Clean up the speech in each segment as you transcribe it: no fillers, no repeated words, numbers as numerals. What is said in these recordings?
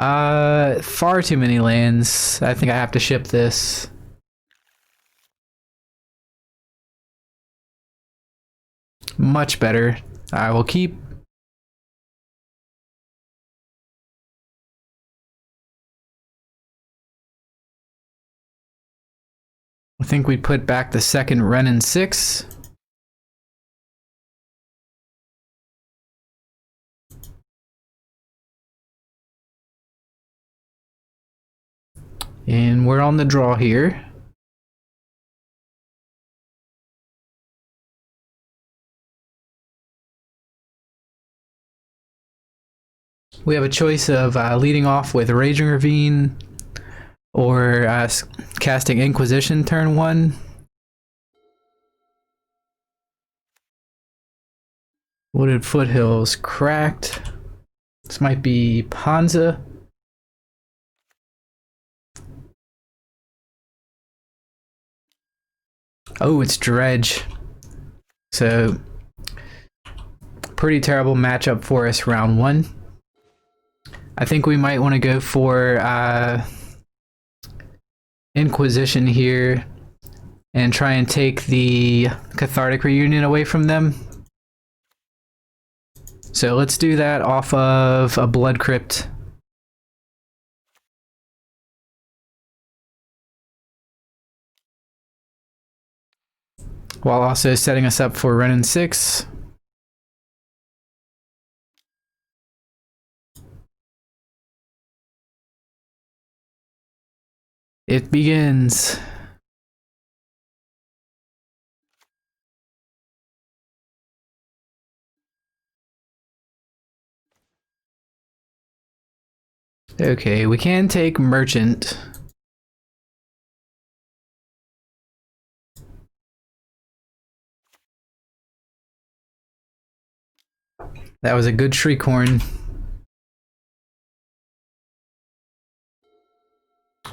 Far too many lands. I think I have to ship this. Much better. I will keep. I think we put back the second Renin 6. And we're on the draw here. We have a choice of leading off with Raging Ravine or casting Inquisition turn 1. Wooded Foothills cracked. This might be Panza. Oh, it's Dredge. So, pretty terrible matchup for us round 1. I think we might want to go for Inquisition here and try and take the Cathartic Reunion away from them. So let's do that off of a Blood Crypt. While also setting us up for Renin 6. It begins. Okay, we can take Merchant. That was a good Shriekhorn.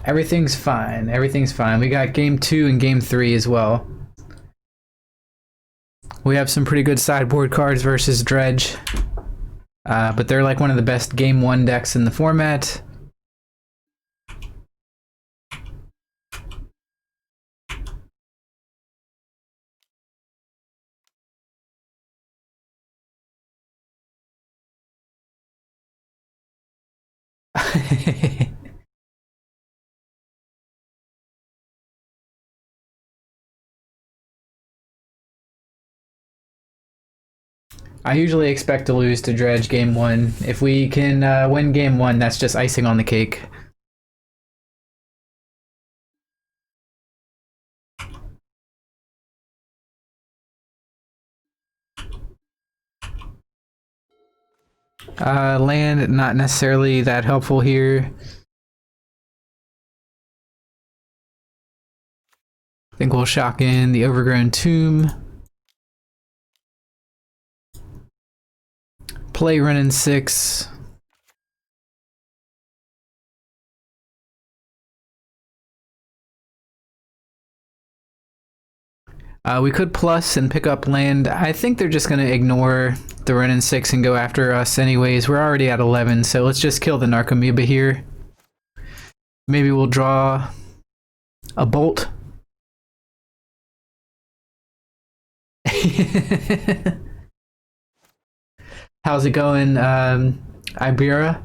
Everything's fine. Everything's fine. We got game 2 and game 3 as well. We have some pretty good sideboard cards versus Dredge. But they're like one of the best game 1 decks in the format. I usually expect to lose to Dredge game 1. If we can win game 1, that's just icing on the cake. Land, not necessarily that helpful here. I think we'll shock in the Overgrown Tomb. Play Renin 6. We could plus and pick up land. I think they're just going to ignore the Renin 6 and go after us anyways. We're already at 11, so let's just kill the Narcomoeba here. Maybe we'll draw a Bolt. How's it going, Ibera?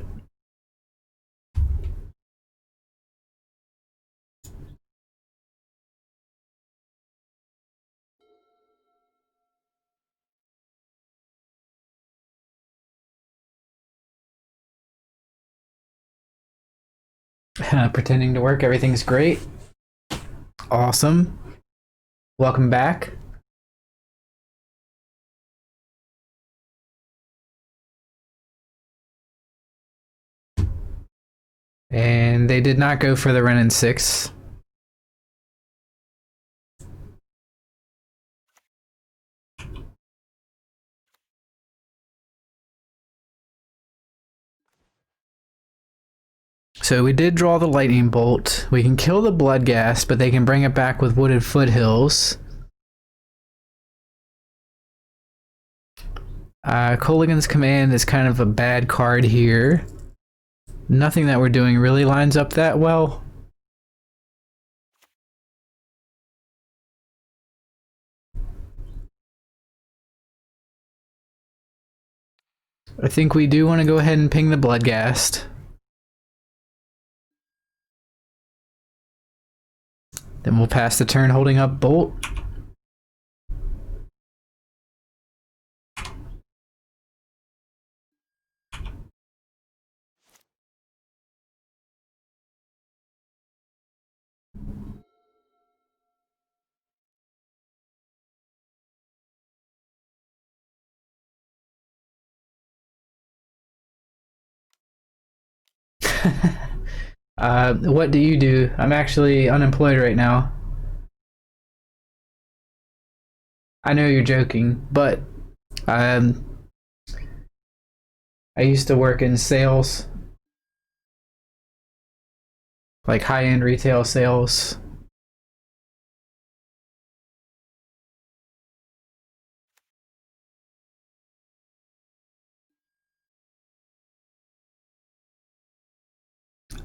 Pretending to work, everything's great. Awesome. Welcome back. And they did not go for the Renin 6. So we did draw the Lightning Bolt. We can kill the Bloodghast, but they can bring it back with Wooded Foothills. Kolaghan's Command is kind of a bad card here. Nothing that we're doing really lines up that well. I think we do want to go ahead and ping the Bloodghast. Then we'll pass the turn holding up Bolt. What do you do? I'm actually unemployed right now. I know you're joking, but um, I used to work in sales, like high-end retail sales.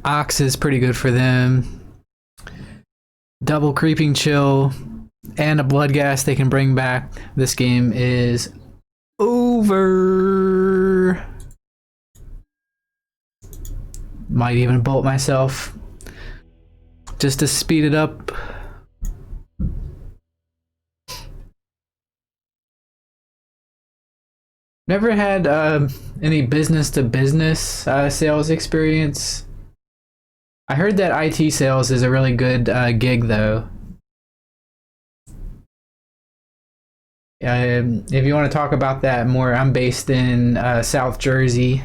Ox is pretty good for them. Double Creeping Chill and a Bloodghast they can bring back. This game is over. Might even bolt myself just to speed it up. Never had any business to business sales experience. I heard that IT sales is a really good gig though. If you want to talk about that more, I'm based in South Jersey.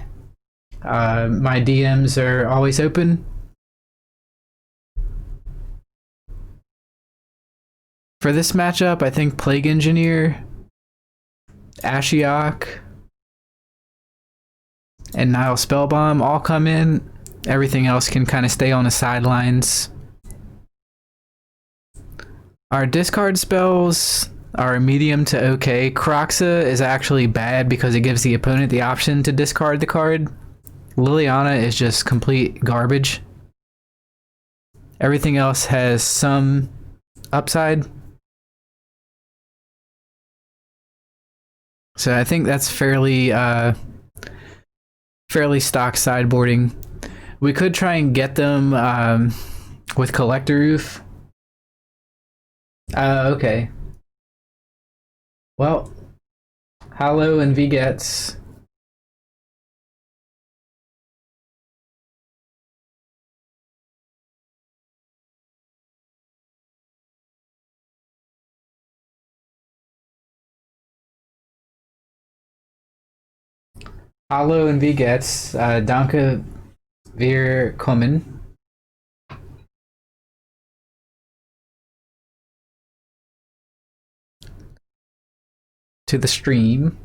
My DMs are always open. For this matchup, I think Plague Engineer, Ashiok, and Nile Spellbomb all come in. Everything else can kind of stay on the sidelines. Our discard spells are medium to okay. Kroxa is actually bad because it gives the opponent the option to discard the card. Liliana is just complete garbage. Everything else has some upside. So I think that's fairly stock sideboarding. We could try and get them with Collector Roof. Okay. Well, Hollow and Vigets. Hollow and Vigets. Danke wir kommen. To the stream.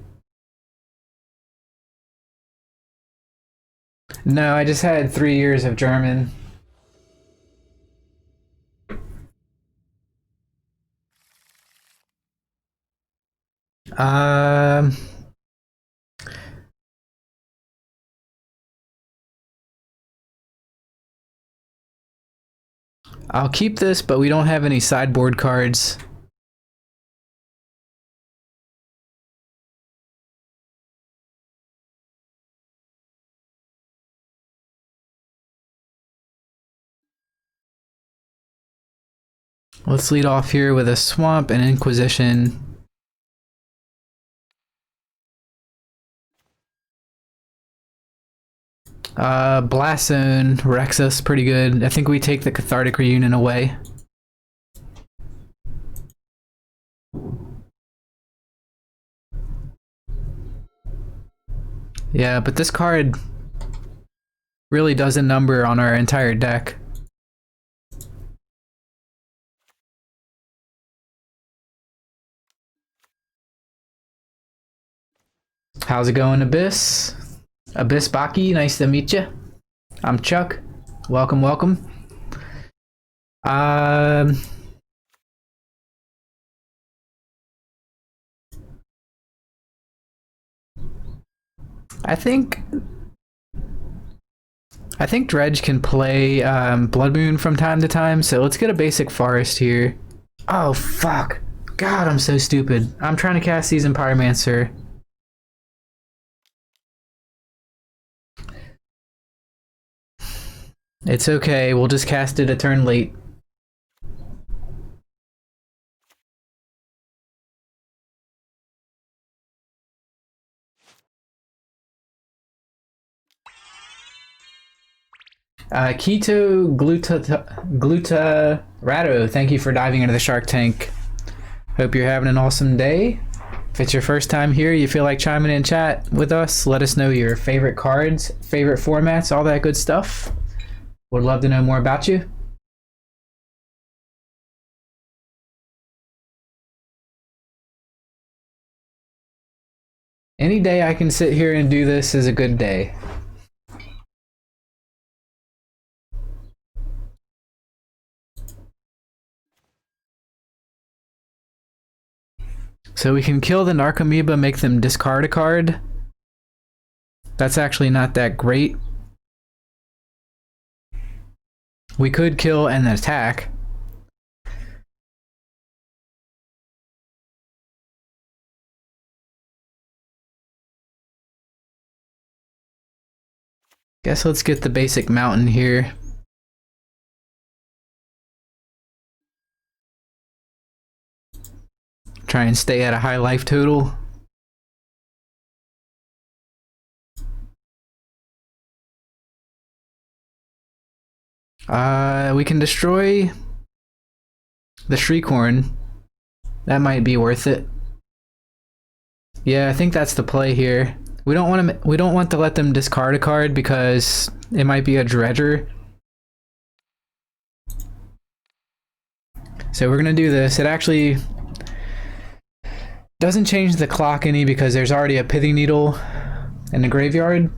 No, I just had 3 years of German. Um, I'll keep this, but we don't have any sideboard cards. Let's lead off here with a Swamp and Inquisition. Blast Zone wrecks us pretty good. I think we take the Cathartic Reunion away. Yeah, but this card really does a number on our entire deck. How's it going, Abyss? Abyss Baki, nice to meet you. I'm Chuck. Welcome, welcome. I think I think Dredge can play Blood Moon from time to time, so let's get a basic forest here. Oh, fuck. God, I'm so stupid. I'm trying to cast Seasoned Pyromancer. It's okay, we'll just cast it a turn late. Keto Glutarado, thank you for diving into the Shark Tank. Hope you're having an awesome day. If it's your first time here, you feel like chiming in chat with us, let us know your favorite cards, favorite formats, all that good stuff. Would love to know more about you. Any day I can sit here and do this is a good day. So we can kill the Narcomoeba, make them discard a card. That's actually not that great. We could kill and attack. Guess let's get the basic mountain here. Try and stay at a high life total. We can destroy the Shriekhorn. That might be worth it. Yeah, I think that's the play here. We don't want to let them discard a card because it might be a Dredger. So we're gonna do this. It actually doesn't change the clock any because there's already a Pithing Needle in the graveyard.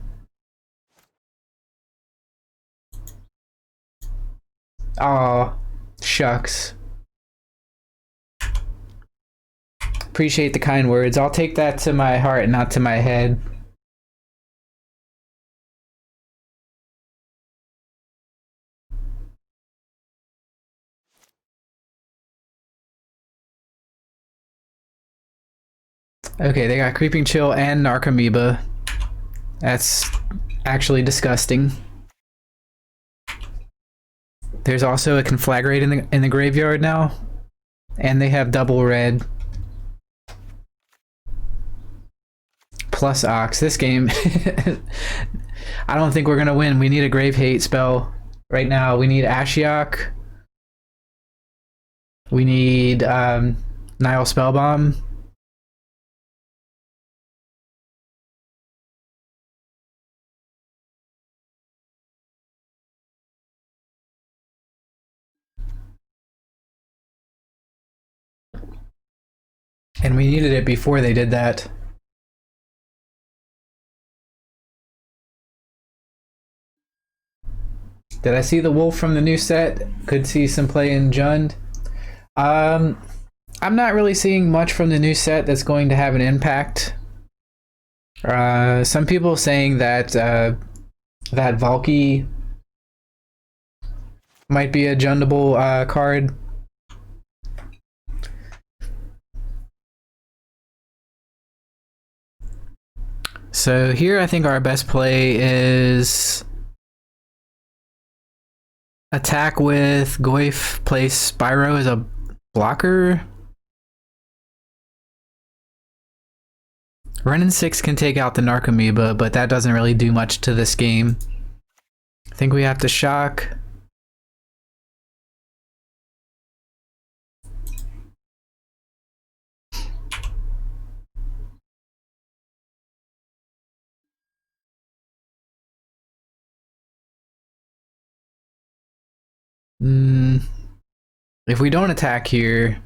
Aw, shucks. Appreciate the kind words. I'll take that to my heart, not to my head. Okay, they got Creeping Chill and Narcomoeba. That's actually disgusting. There's also a Conflagrate in the graveyard now, and they have double red. Plus Ox. This game, I don't think we're gonna win. We need a Grave Hate spell right now. We need Ashiok. We need Nile Spellbomb. And we needed it before they did that. Did I see the wolf from the new set? Could see some play in Jund. I'm not really seeing much from the new set that's going to have an impact. Some people saying that that Valky might be a Jundable card. So here I think our best play is attack with Goyf, place Spyro as a blocker. Renin 6 can take out the Narcomoeba, but that doesn't really do much to this game. I think we have to shock. If we don't attack here,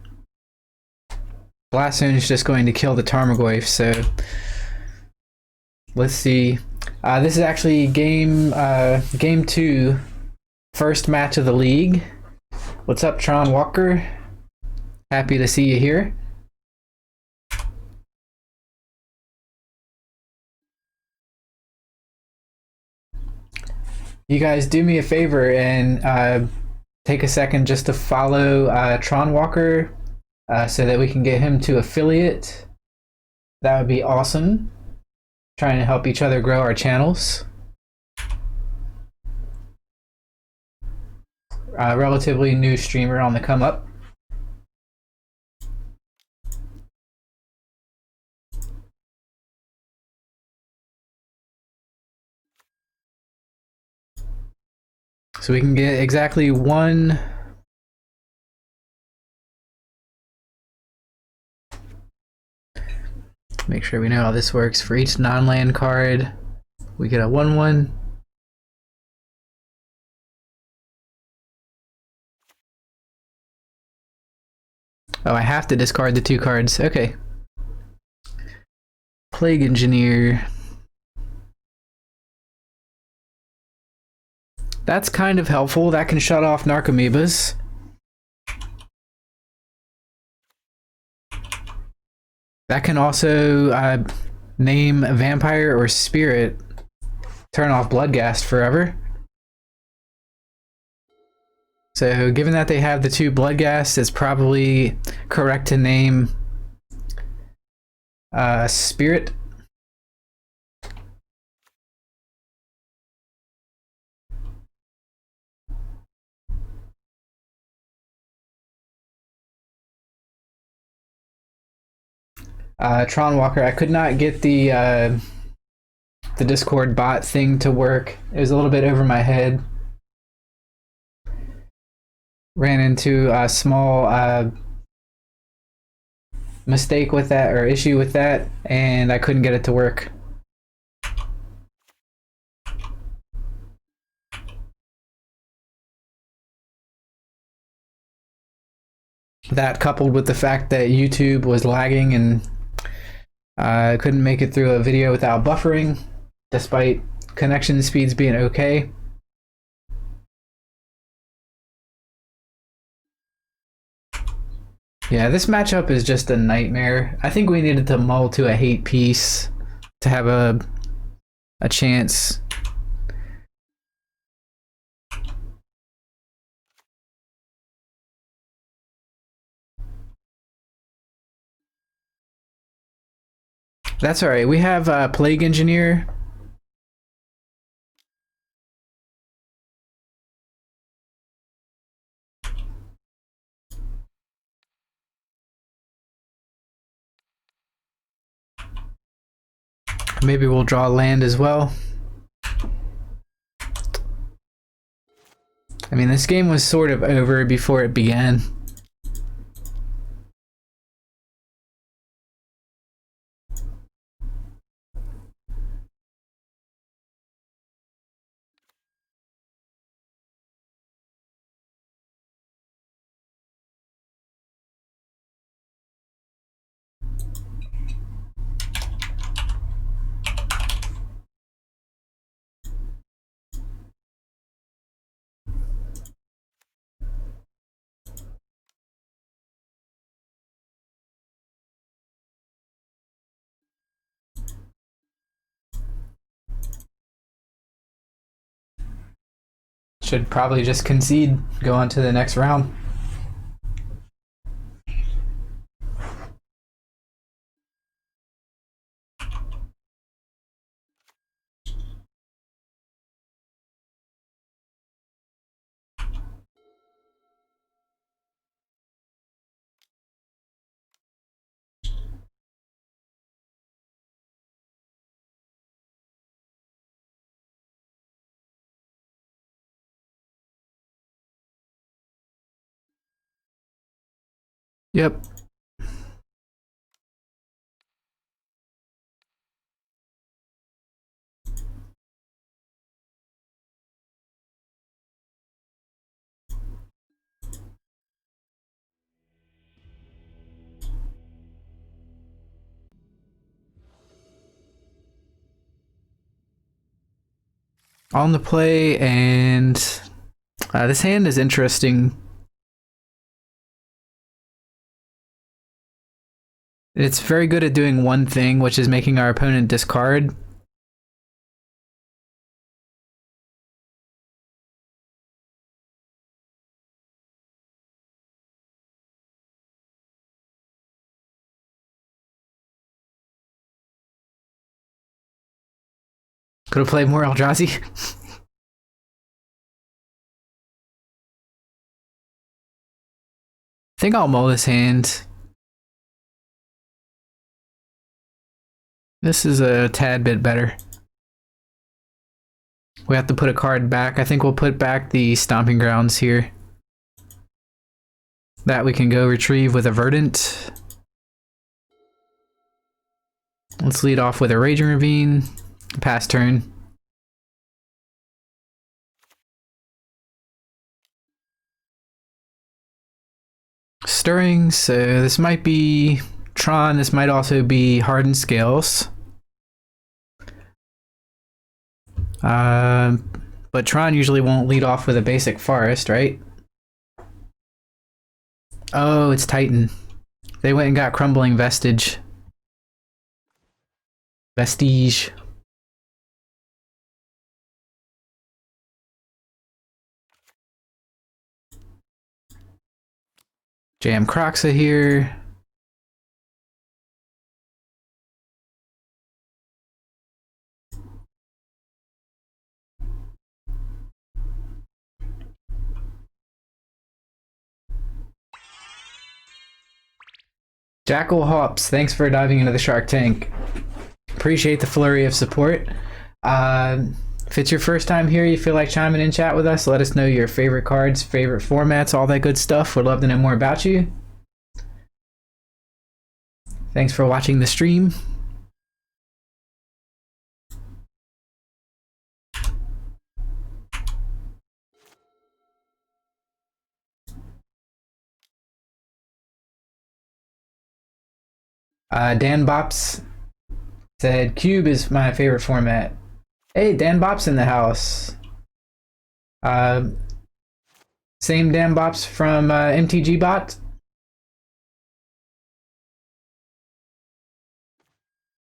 Blast Zone is just going to kill the Tarmogoyf, so let's see. This is actually game 2, first match of the league. What's up, Tron Walker? Happy to see you here. You guys do me a favor and take a second just to follow Tron Walker so that we can get him to affiliate. That would be awesome. Trying to help each other grow our channels. Relatively new streamer on the come up. So we can get exactly one. Make sure we know how this works. For each non-land card, we get a 1/1. Oh, I have to discard the 2 cards. Okay. Plague Engineer. That's kind of helpful. That can shut off Narcomoebas. That can also name Vampire or Spirit. Turn off Bloodghast forever. So given that they have the 2 Bloodghast, it's probably correct to name Spirit. Tron Walker, I could not get the Discord bot thing to work. It was a little bit over my head. Ran into a small mistake with that, or issue with that, and I couldn't get it to work. That coupled with the fact that YouTube was lagging and I couldn't make it through a video without buffering, despite connection speeds being okay. Yeah, this matchup is just a nightmare. I think we needed to mull to a hate piece to have a chance. That's alright. We have Plague Engineer. Maybe we'll draw land as well. I mean, this game was sort of over before it began. Should probably just concede, go on to the next round. Yep. On the play, and this hand is interesting. It's very good at doing one thing, which is making our opponent discard. Could have played more Eldrazi. I think I'll mull this hand. This is a tad bit better. We have to put a card back. I think we'll put back the Stomping Grounds here. That we can go retrieve with a Verdant. Let's lead off with a Raging Ravine. Pass turn. Stirring, so this might be Tron, this might also be Hardened Scales. But Tron usually won't lead off with a basic forest, right? Oh, it's Titan. They went and got Crumbling Vestige. Vestige. Jam Croxa here. Jackal Hops, thanks for diving into the Shark Tank. Appreciate the flurry of support. If it's your first time here, you feel like chiming in chat with us, let us know your favorite cards, favorite formats, all that good stuff. We'd love to know more about you. Thanks for watching the stream. Dan Bops said, Cube is my favorite format. Hey, Dan Bops in the house. Same Dan Bops from MTG Bot.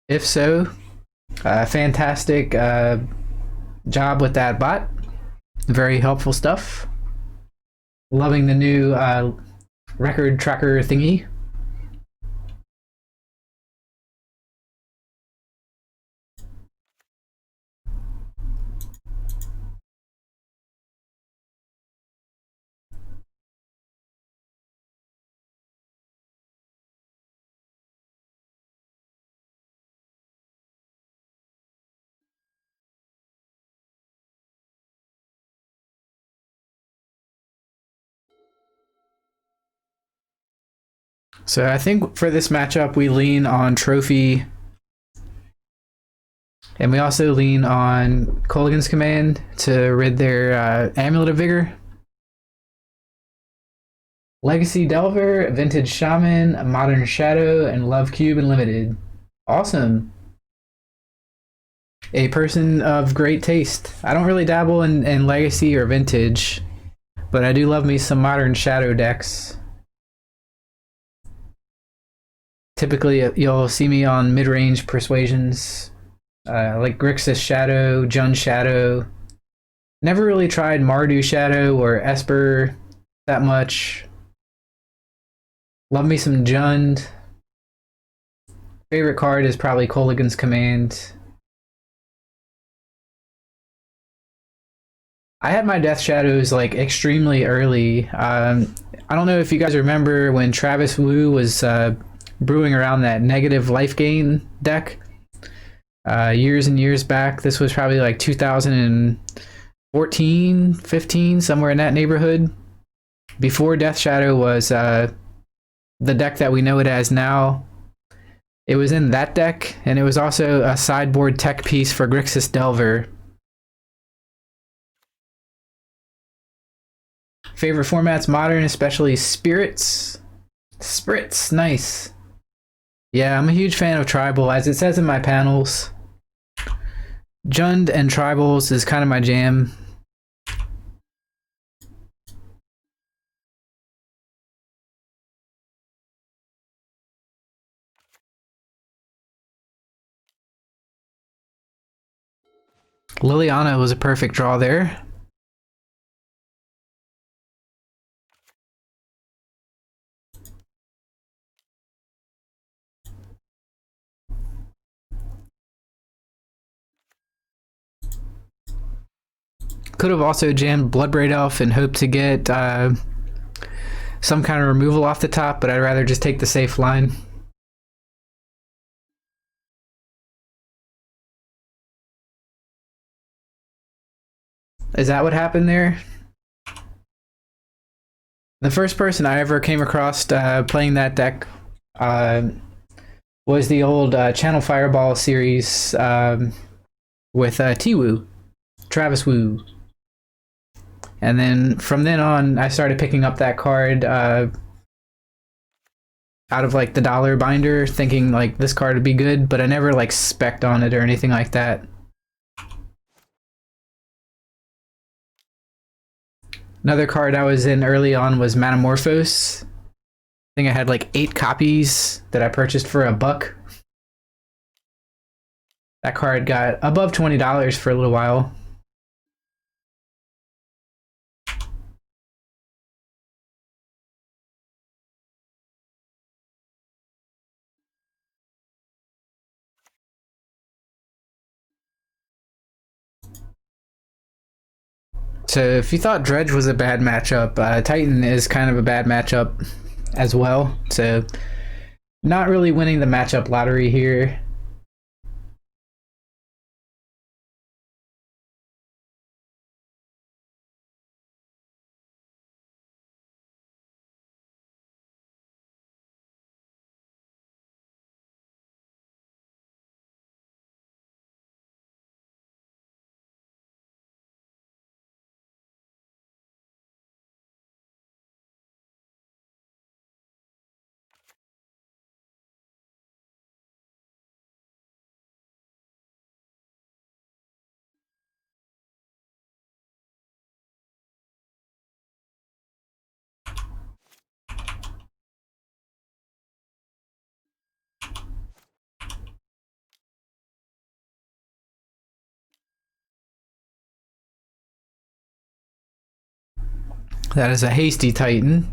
If so, fantastic job with that bot. Very helpful stuff. Loving the new record tracker thingy. So I think for this matchup, we lean on Trophy. And we also lean on Kolaghan's Command to rid their Amulet of Vigor. Legacy Delver, Vintage Shaman, Modern Shadow, and Love Cube Unlimited. Awesome. A person of great taste. I don't really dabble in Legacy or Vintage, but I do love me some Modern Shadow decks. Typically, you'll see me on mid-range Persuasions, like Grixis Shadow, Jund Shadow. Never really tried Mardu Shadow or Esper that much. Love me some Jund. Favorite card is probably Kolaghan's Command. I had my Death Shadows like extremely early. I don't know if you guys remember when Travis Wu was brewing around that negative life gain deck years and years back. This was probably like 2014, 15, somewhere in that neighborhood. Before Death Shadow was the deck that we know it as now. It was in that deck, and it was also a sideboard tech piece for Grixis Delver. Favorite formats, Modern, especially Spirits. Spirits, nice. Yeah, I'm a huge fan of Tribal, as it says in my panels. Jund and Tribals is kind of my jam. Liliana was a perfect draw there. could have also jammed Bloodbraid Elf and hoped to get some kind of removal off the top, but I'd rather just take the safe line. Is that what happened there? The first person I ever came across playing that deck was the old Channel Fireball series with T-Woo, Travis Wu. And then from then on, I started picking up that card out of like the dollar binder, thinking like this card would be good, but I never like spec'd on it or anything like that. Another card I was in early on was Manamorphose. I think I had like 8 copies that I purchased for $1. That card got above $20 for a little while. So if you thought Dredge was a bad matchup, Titan is kind of a bad matchup as well. So not really winning the matchup lottery here. That is a hasty Titan.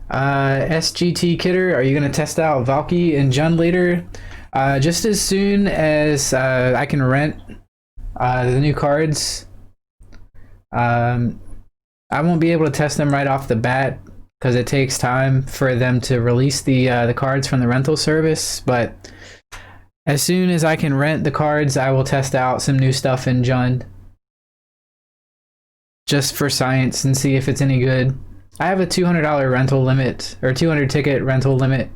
SGT Kidder, are you going to test out Valky and Jund later? Just as soon as I can rent the new cards. I won't be able to test them right off the bat because it takes time for them to release the cards from the rental service, but as soon as I can rent the cards, I will test out some new stuff in Jund. Just for science and see if it's any good. I have a $200 rental limit, or 200 ticket rental limit.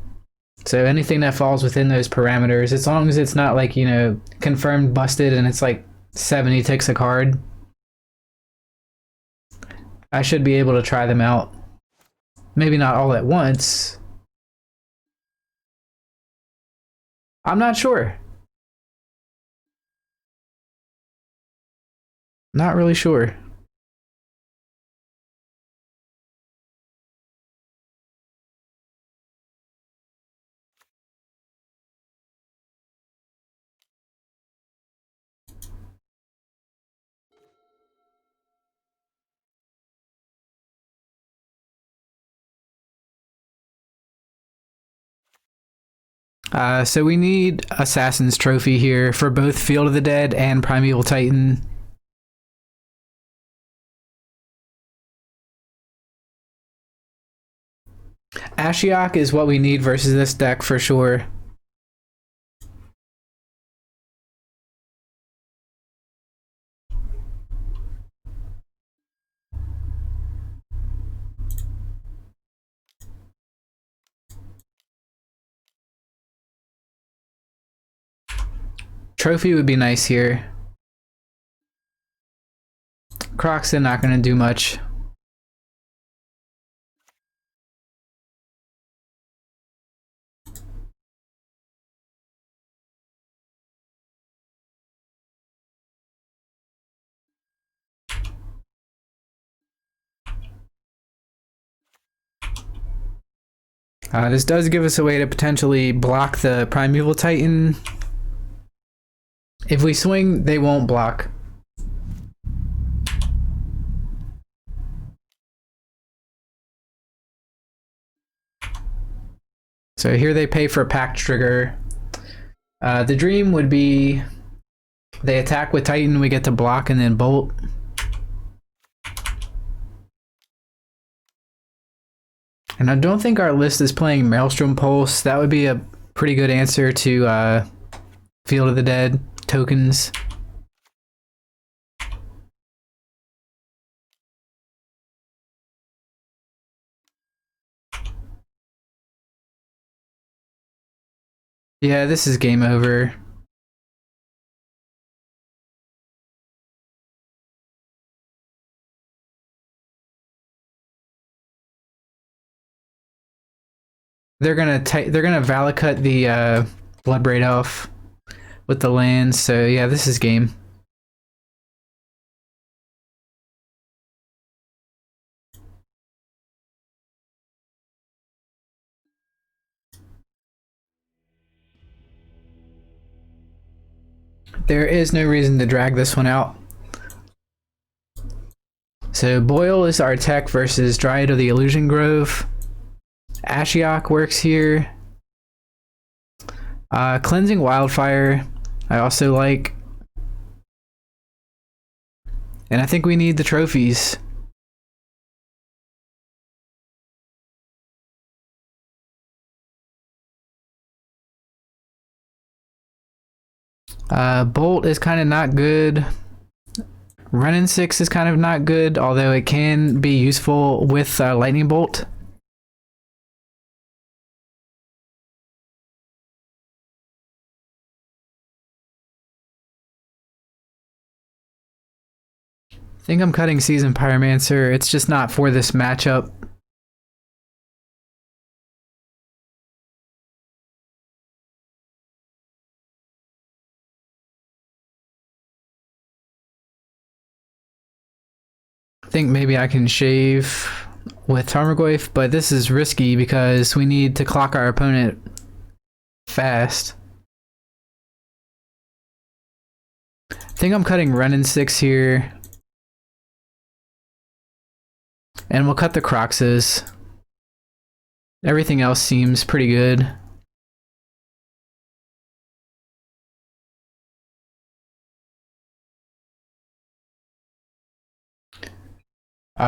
So anything that falls within those parameters, as long as it's not like, you know, confirmed busted and it's like 70 ticks a card, I should be able to try them out. Maybe not all at once. I'm not sure. Not really sure. So we need Assassin's Trophy here for both Field of the Dead and Primeval Titan. Ashiok is what we need versus this deck for sure. Trophy would be nice here. Croxton not going to do much. This does give us a way to potentially block the Primeval Titan. If we swing, they won't block. So here they pay for Pact Trigger. The dream would be They attack with Titan, we get to block and then bolt. And I don't think our list is playing Maelstrom Pulse. That would be a pretty good answer to Field of the Dead tokens. Yeah, this is game over. They're gonna Valakut the Bloodbraid Elf with the lands. So yeah, this is game. There is no reason to drag this one out. So Boyle is our tech versus Dryad of the Illusion Grove. Ashiok works here. Cleansing Wildfire, I also like. And I think we need the trophies. Bolt is kind of not good. Renin 6 is kind of not good, although it can be useful with Lightning Bolt. I think I'm cutting Seasoned Pyromancer. It's just not for this matchup. I think maybe I can shave with Tarmogoyf, but this is risky because we need to clock our opponent fast. I think I'm cutting Renin 6 here. And we'll cut the Croxes. Everything else seems pretty good.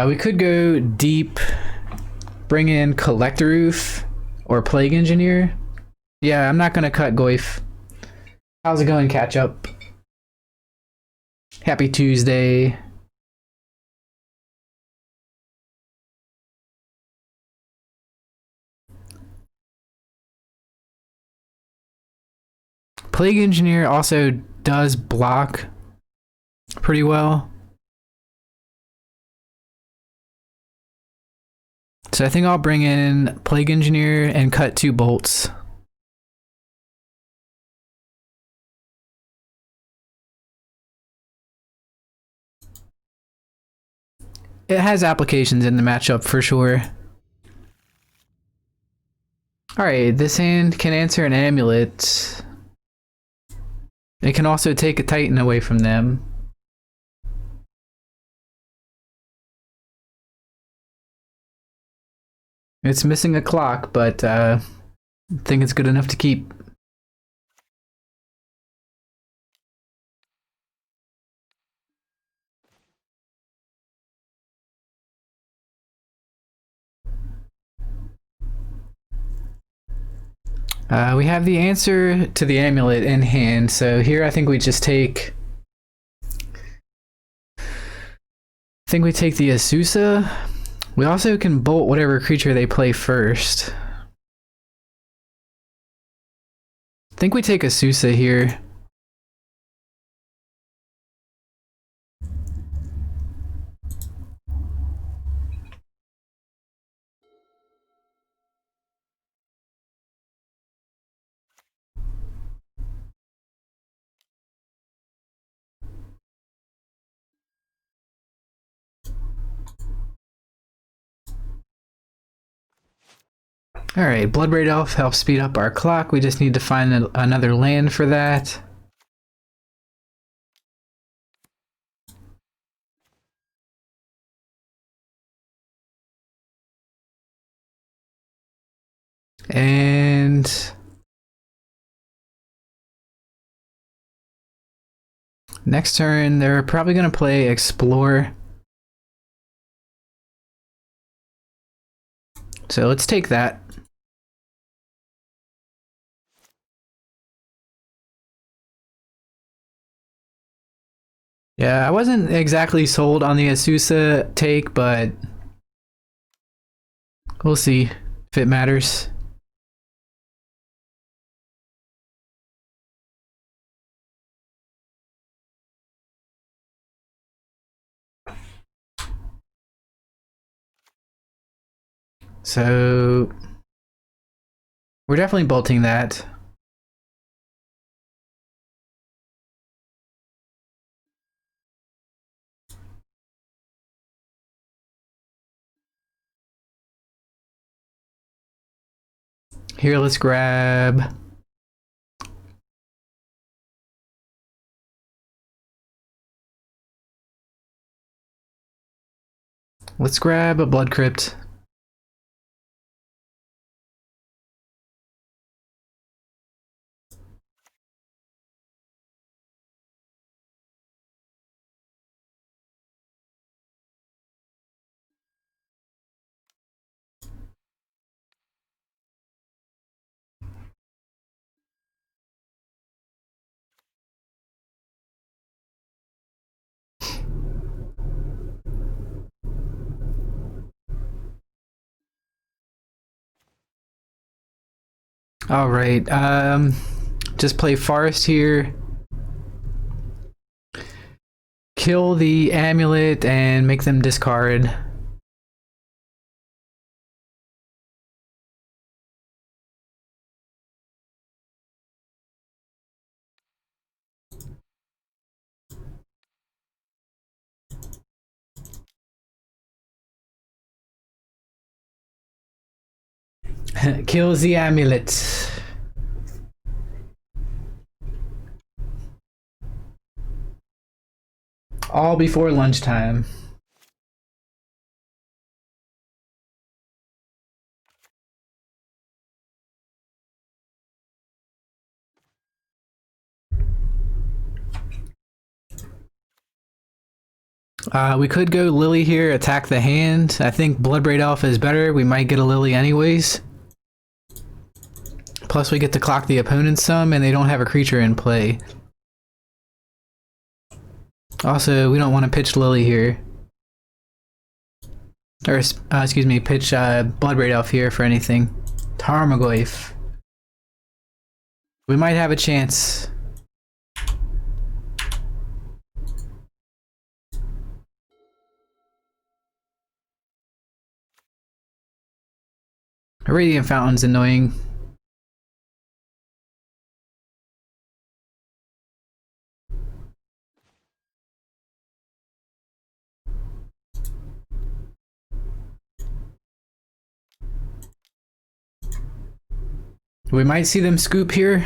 We could go deep, bring in Collector Roof or Plague Engineer. Yeah, I'm not gonna cut Goyf. How's it going, catch up? Happy Tuesday. Plague Engineer also does block pretty well. So I think I'll bring in Plague Engineer and cut 2 bolts. It has applications in the matchup for sure. Alright, this hand can answer an amulet. It can also take a Titan away from them. It's missing a clock, but I think it's good enough to keep. We have the answer to the amulet in hand, so here I think we just take... I think we take the Azusa. We also can bolt whatever creature they play first. I think we take Azusa here. Alright, Bloodbraid Elf helps speed up our clock. We just need to find another land for that. And Next turn, they're probably going to play Explore. So let's take that. Yeah, I wasn't exactly sold on the Azusa take, but we'll see if it matters. So we're definitely bolting that. Here, let's grab. Let's grab a Blood Crypt. All right. Just play Forest here. Kill the amulet and make them discard. Kills the amulet. All before lunchtime. We could go Lily here, attack the hand. I think Bloodbraid Elf is better. We might get a Lily anyways. Plus we get to clock the opponent some, and they don't have a creature in play. Also, we don't want to pitch Lily here. Or, excuse me, pitch Bloodbraid Elf here for anything. Tarmogoyf. We might have a chance. Radiant Fountain's annoying. We might see them scoop here.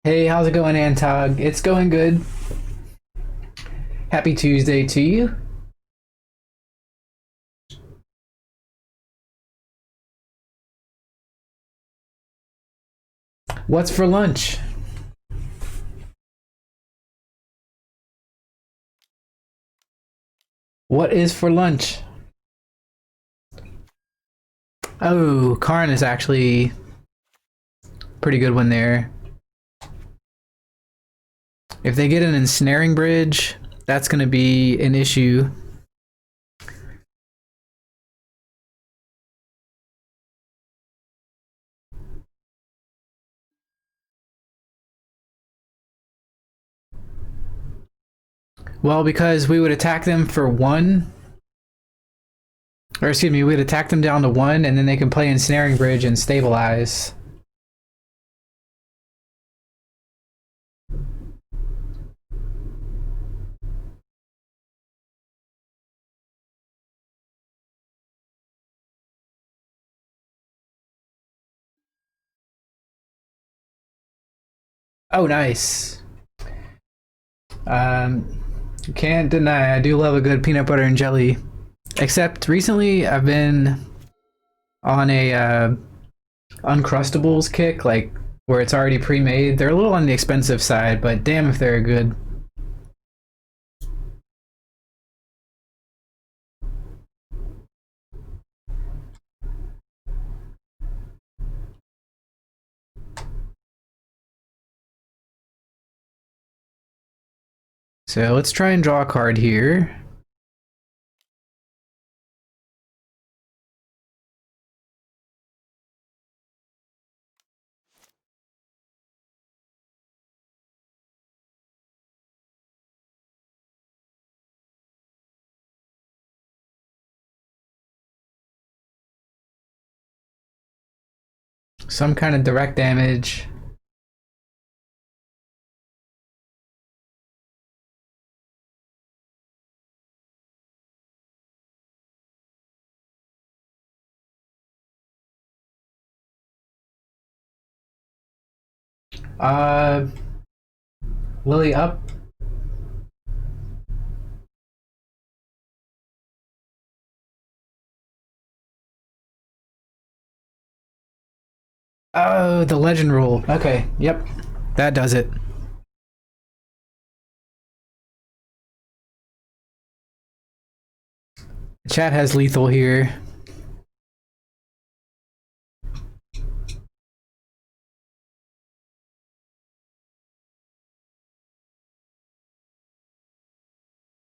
Hey, how's it going, Antog? It's going good. Happy Tuesday to you. What's for lunch? What is for lunch? Oh, Karn is actually pretty good one there. If they get an ensnaring bridge, that's going to be an issue. Well, because we would attack them for 1, or excuse me, we'd attack them down to 1, and then they can play ensnaring bridge and stabilize. Oh, nice. Can't deny I do love a good peanut butter and jelly. Except recently I've been on a Uncrustables kick, like where it's already pre-made. They're a little on the expensive side, but damn if they're good. So let's try and draw a card here. Some kind of direct damage. Uh, Lily up. Oh, the legend rule. Okay, yep. That does it. Chat has lethal here.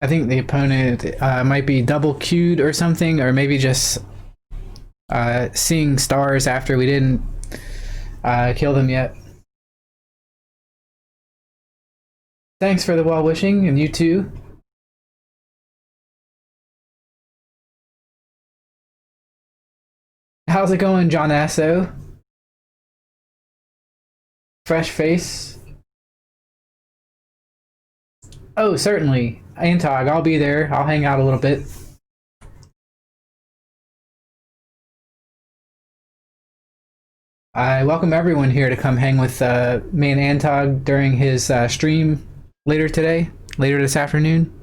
I think the opponent might be double queued or something, or maybe just seeing stars after we didn't kill them yet. Thanks for the well wishing, and you too. How's it going, John Asso? Fresh face? Oh, certainly. Antog, I'll be there. I'll hang out a little bit. I welcome everyone here to come hang with me and Antog during his stream later today, later this afternoon.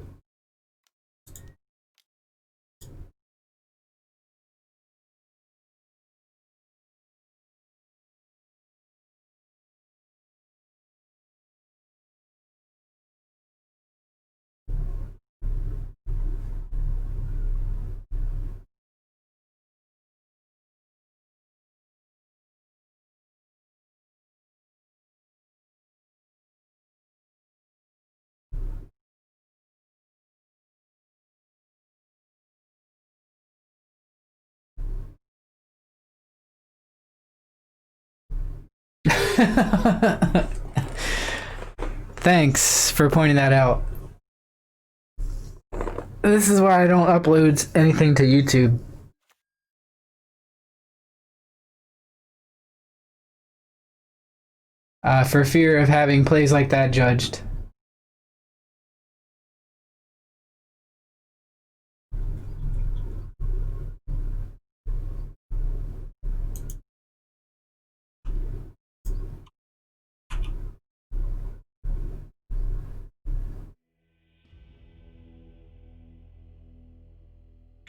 Thanks for pointing that out. This is why I don't upload anything to YouTube. For fear of having plays like that judged.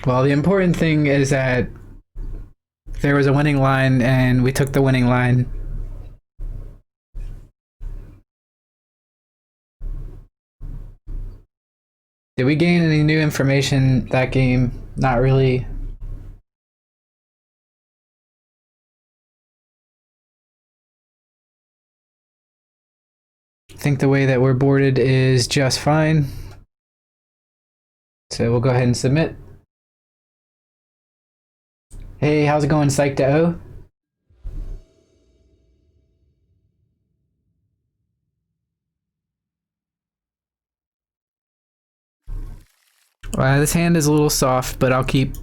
Well, the important thing is that there was a winning line and we took the winning line. Did we gain any new information that game? Not really. I think the way that we're boarded is just fine. So we'll go ahead and submit. Hey, how's it going, Psych to O? This hand is a little soft, but I'll keep.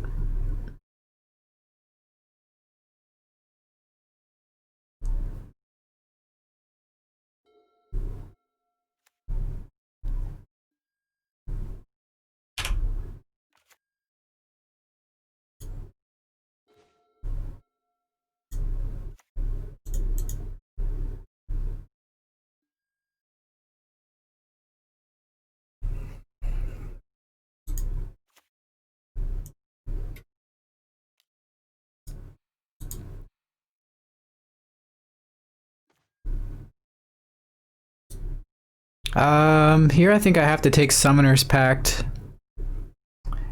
Here I think I have to take Summoner's Pact.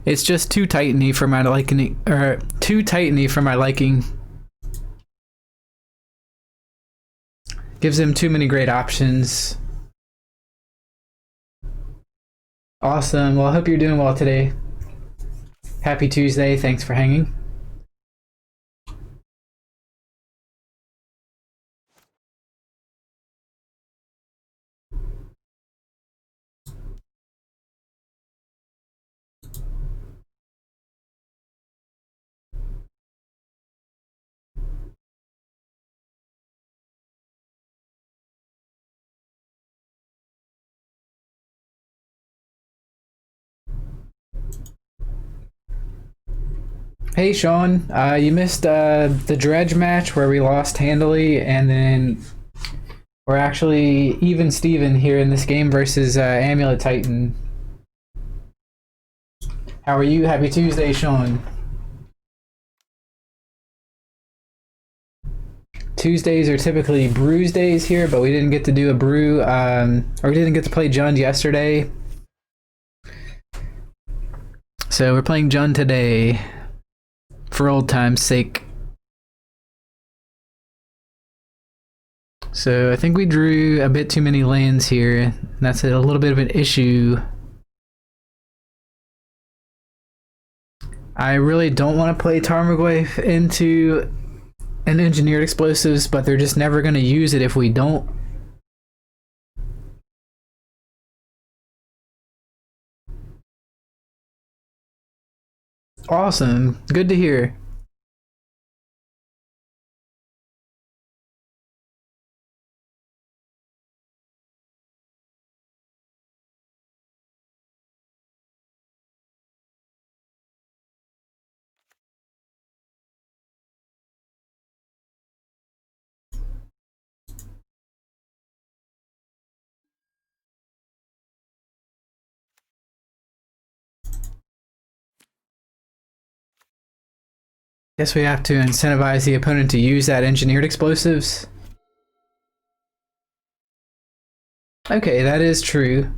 It's just too titany for my liking, or too titany for my liking. Gives him too many great options. Awesome. Well, I hope you're doing well today. Happy Tuesday. Thanks for hanging. Hey Sean, you missed the dredge match where we lost handily, and then we're actually even Steven here in this game versus Amulet Titan. How are you? Happy Tuesday, Sean. Tuesdays are typically brews days here, but we didn't get to do a brew, or we didn't get to play Jund yesterday. So we're playing Jund today, for old time's sake. So I think we drew a bit too many lands here. That's a little bit of an issue. I really don't want to play Tarmogoyf into an engineered explosives, but they're just never going to use it if we don't. Awesome. Good to hear. Guess we have to incentivize the opponent to use that engineered explosives. Okay, that is true.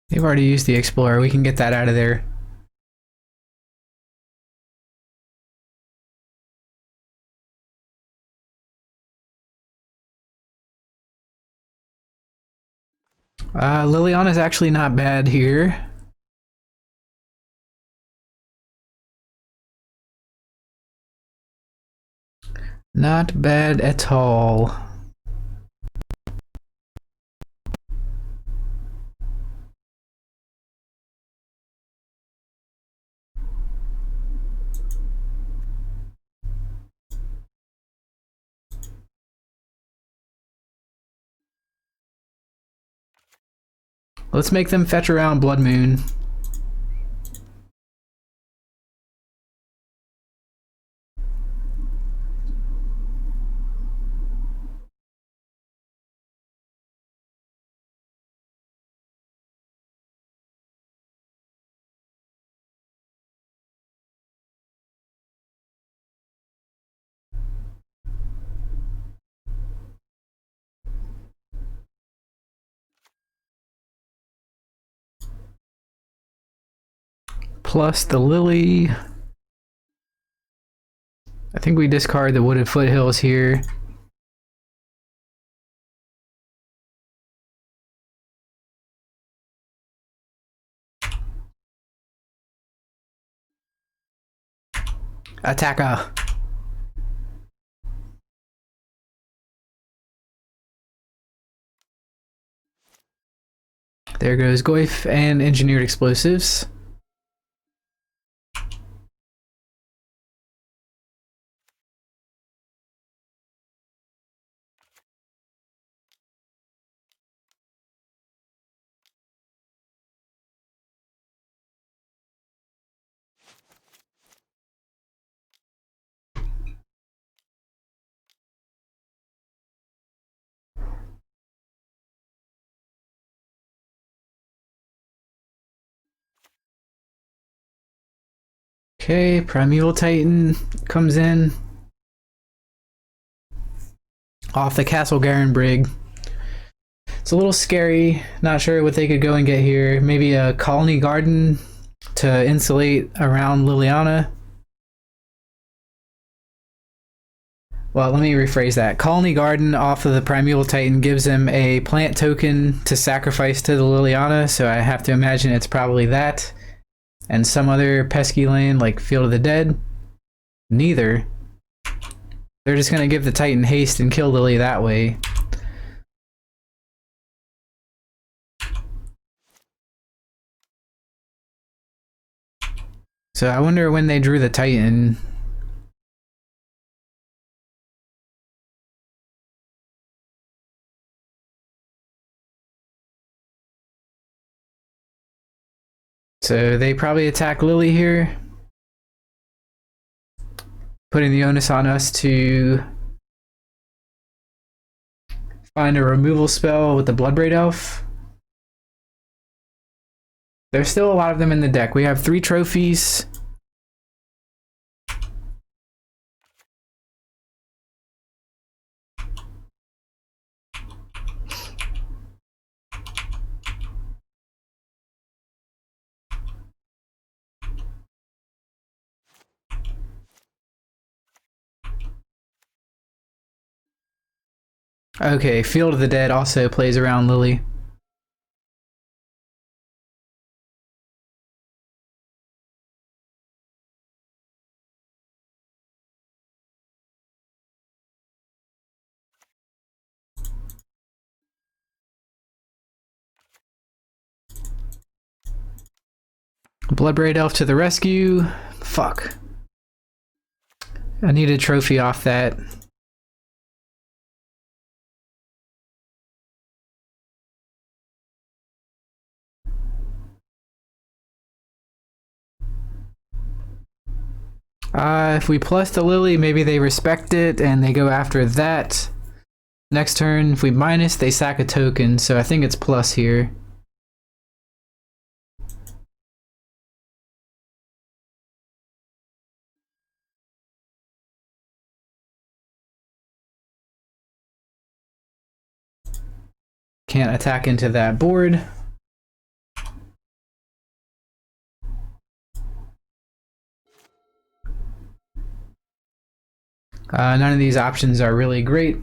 They've already used the Explorer. We can get that out of there. Liliana's actually not bad here. Not bad at all. Let's make them fetch around Blood Moon. Plus the Lily. I think we discard the Wooded Foothills here. Attacker. There goes Goyf and engineered explosives. Okay, Primeval Titan comes in off the Castle Garen Brig. It's a little scary. Not sure what they could go and get here. Maybe a colony garden to insulate around Liliana. Well, let me rephrase that. Colony Garden off of the Primeval Titan gives him a plant token to sacrifice to the Liliana, so I have to imagine it's probably that. And some other pesky land like Field of the Dead. Neither. They're just gonna give the Titan haste and kill Lily that way. So I wonder when they drew the Titan. So they probably attack Lily here, putting the onus on us to find a removal spell with the Bloodbraid Elf. There's still a lot of them in the deck. We have 3 trophies. Okay, Field of the Dead also plays around Lily. Bloodbraid Elf to the rescue. Fuck. I need a trophy off that. If we plus the Lily, maybe they respect it and they go after that. Next turn, if we minus, they sack a token, so I think it's plus here. Can't attack into that board. None of these options are really great.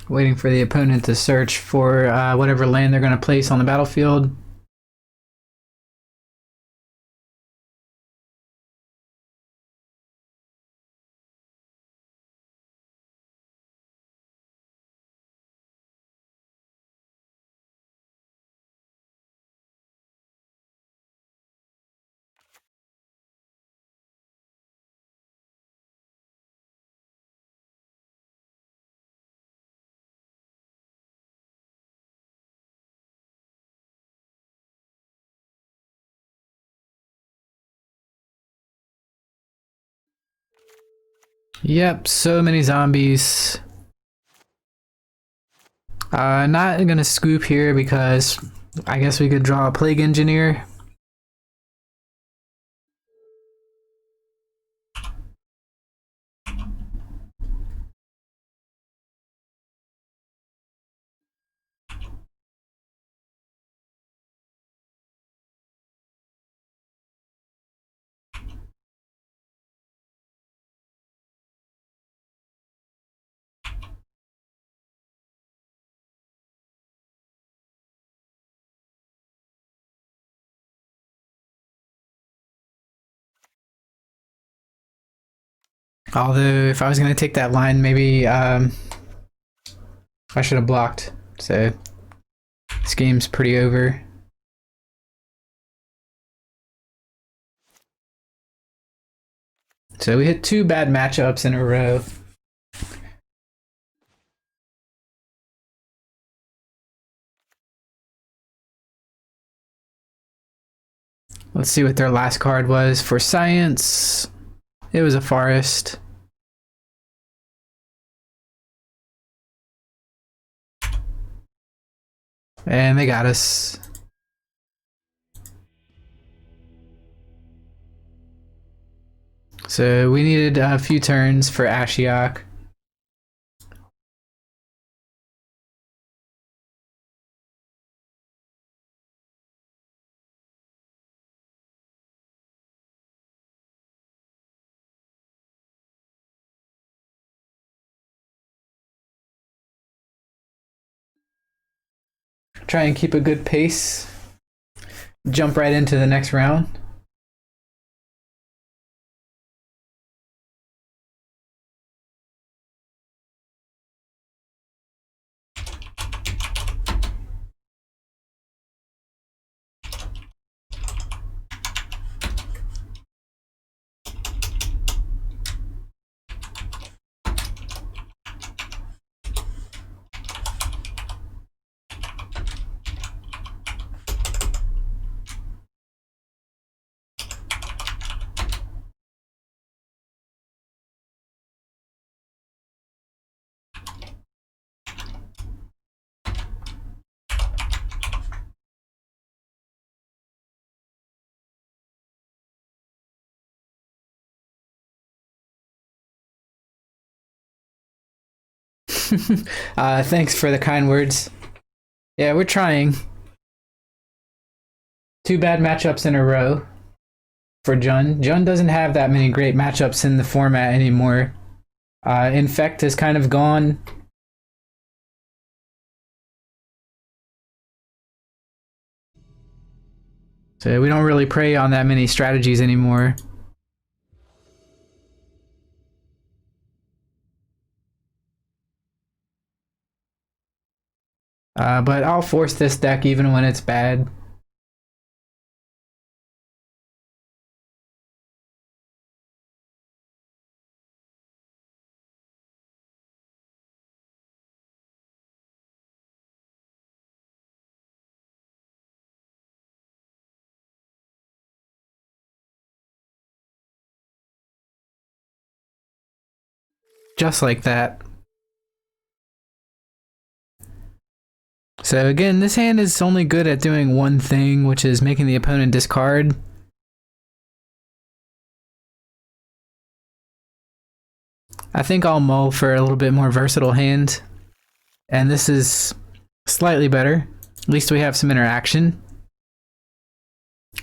Waiting for the opponent to search for whatever land they're going to place on the battlefield. Yep, so many zombies. Not gonna scoop here because I guess we could draw a Plague Engineer. Although, if I was going to take that line, maybe I should have blocked. So, this game's pretty over. So, we hit 2 bad matchups in a row. Let's see what their last card was. For science, it was a forest. And they got us. So we needed a few turns for Ashiok. Try and keep a good pace. Jump right into the next round. Thanks for the kind words. Yeah, we're trying. 2 bad matchups in a row for Jun. Jun doesn't have that many great matchups in the format anymore. Infect has kind of gone. So we don't really prey on that many strategies anymore. But I'll force this deck even when it's bad. Just like that. So again, this hand is only good at doing one thing, which is making the opponent discard. I think I'll mull for a little bit more versatile hand. And this is slightly better. At least we have some interaction.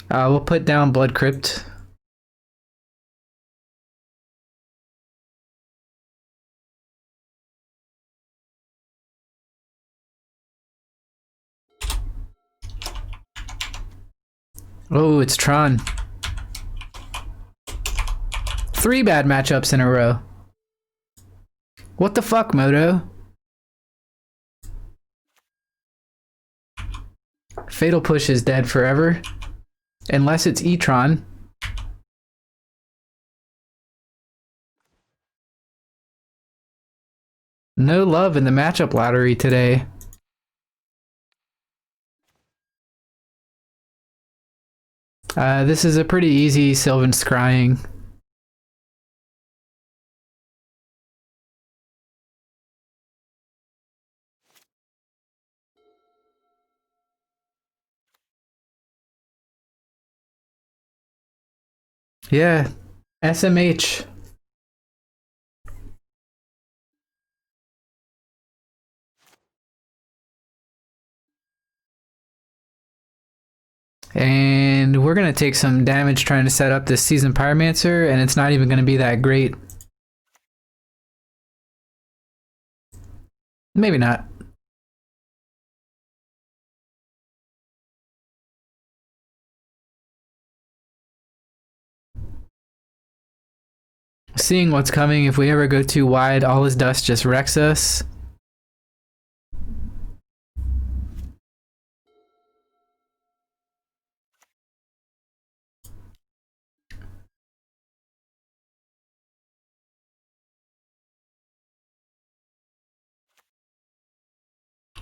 We'll put down Blood Crypt. Oh, it's Tron. 3 bad matchups in a row. What the fuck, Moto? Fatal Push is dead forever. Unless it's E-Tron. No love in the matchup lottery today. This is a pretty easy Sylvan Scrying. Yeah, SMH. And we're going to take some damage trying to set up this Seasoned Pyromancer, and it's not even going to be that great. Maybe not. seeing what's coming. If we ever go too wide, all this dust just wrecks us.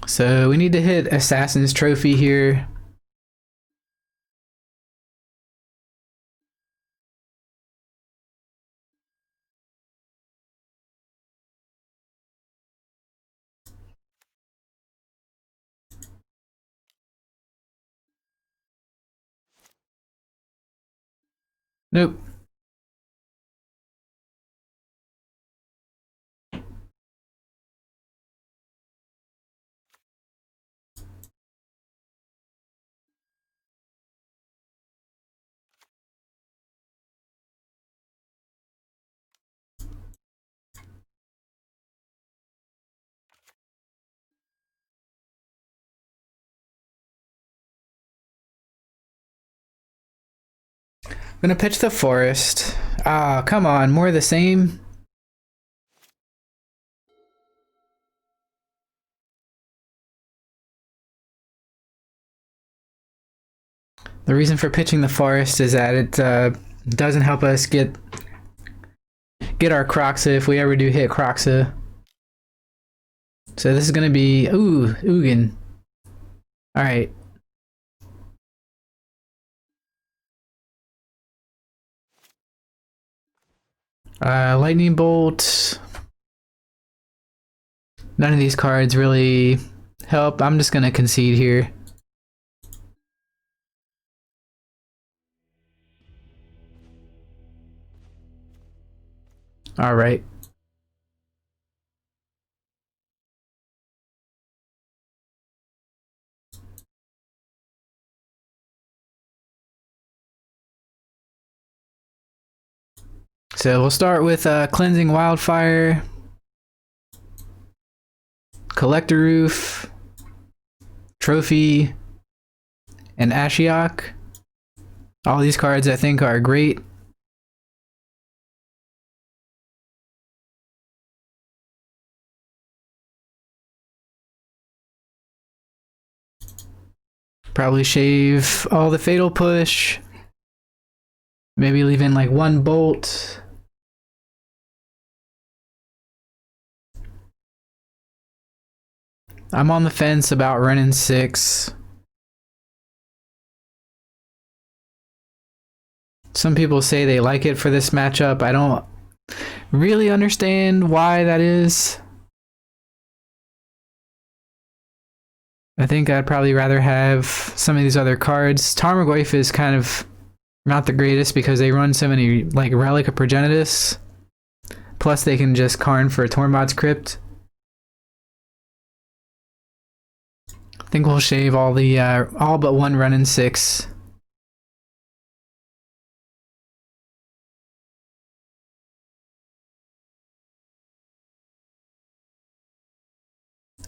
So we need to hit Assassin's Trophy here. Nope. I'm gonna pitch the forest. Ah, come on, more of the same. The reason for pitching the forest is that it doesn't help us get our Kroxa if we ever do hit Kroxa. So this is gonna be Ugin. All right. Lightning Bolt. None of these cards really help. I'm just gonna concede here. All right. So we'll start with Cleansing Wildfire, Collector Roof, Trophy, and Ashiok. All these cards I think are great. Probably shave all the Fatal Push. Maybe leave in like one Bolt. I'm on the fence about running 6. Some people say they like it for this matchup. I don't really understand why that is. I think I'd probably rather have some of these other cards. Tarmogoyf is kind of not the greatest because they run so many, like Relic of Progenitus. Plus they can just Karn for Tormod's Crypt. I think we'll shave all the all but one run in 6.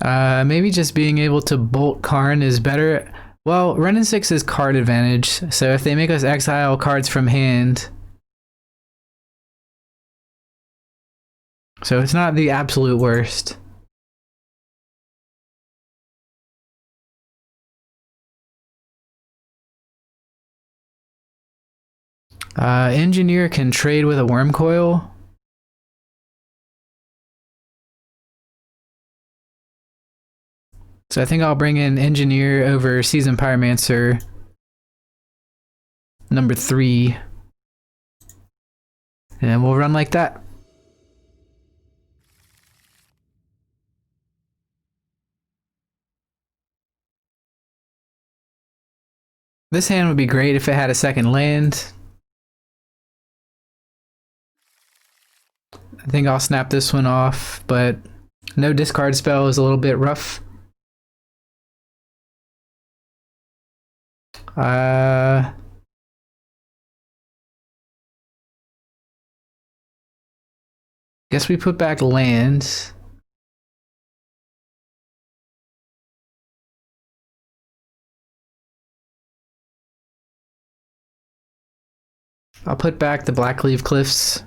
Maybe just being able to bolt Karn is better. Well, run in 6 is card advantage, so if they make us exile cards from hand, so it's not the absolute worst. Engineer can trade with a Worm Coil. So I think I'll bring in Engineer over Seasoned Pyromancer number 3. And we'll run like that. This hand would be great if it had a second land. I think I'll snap this one off, but no discard spell is a little bit rough. Guess we put back lands. I'll put back the Blackleaf Cliffs.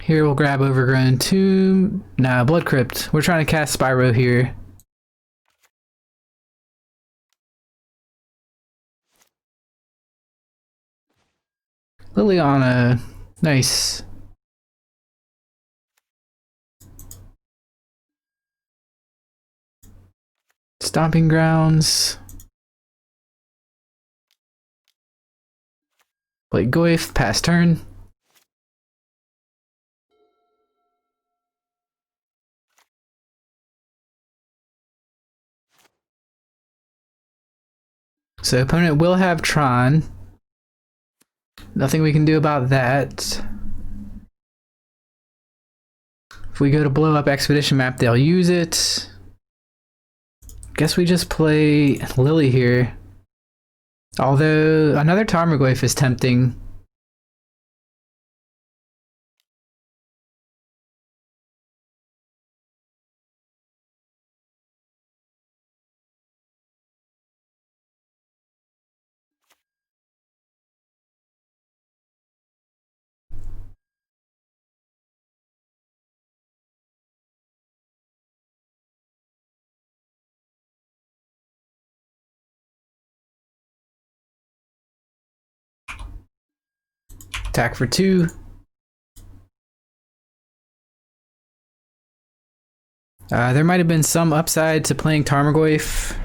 Here we'll grab Overgrown Tomb. Nah, Blood Crypt. We're trying to cast Spyro here. Liliana. Nice. Stomping Grounds. Play Goyf, pass turn. So opponent will have Tron. Nothing we can do about that. If we go to blow up Expedition Map, they'll use it. Guess we just play Lily here. Although another Tarmogoyf is tempting. Attack for 2. There might have been some upside to playing Tarmogoyf.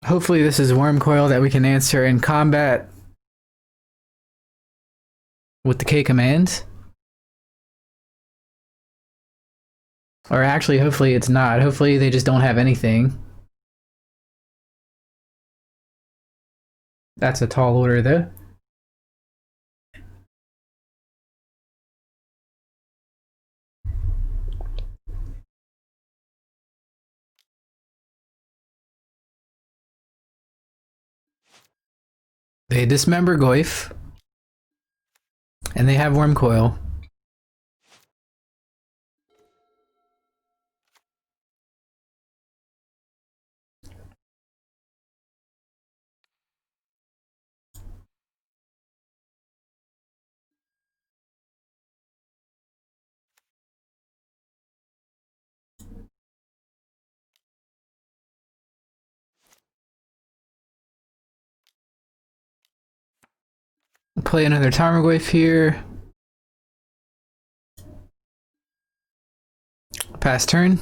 Hopefully this is Wormcoil that we can answer in combat with the K command. Or actually, hopefully it's not. Hopefully they just don't have anything. That's a tall order though. They dismember Goyf. And they have Wormcoil. Play another Tarmogoyf here. Pass turn.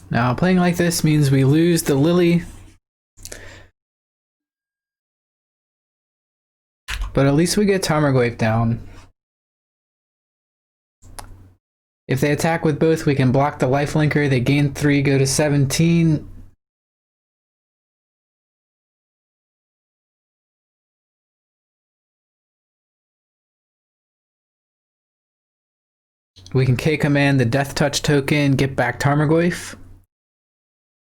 Now playing like this means we lose the Lily. But at least we get Tarmogoyf down. If they attack with both, we can block the lifelinker. They gain 3, go to 17. We can K-command the Death Touch token, get back Tarmogoyf.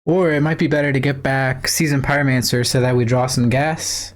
Or it might be better to get back Seasoned Pyromancer so that we draw some gas.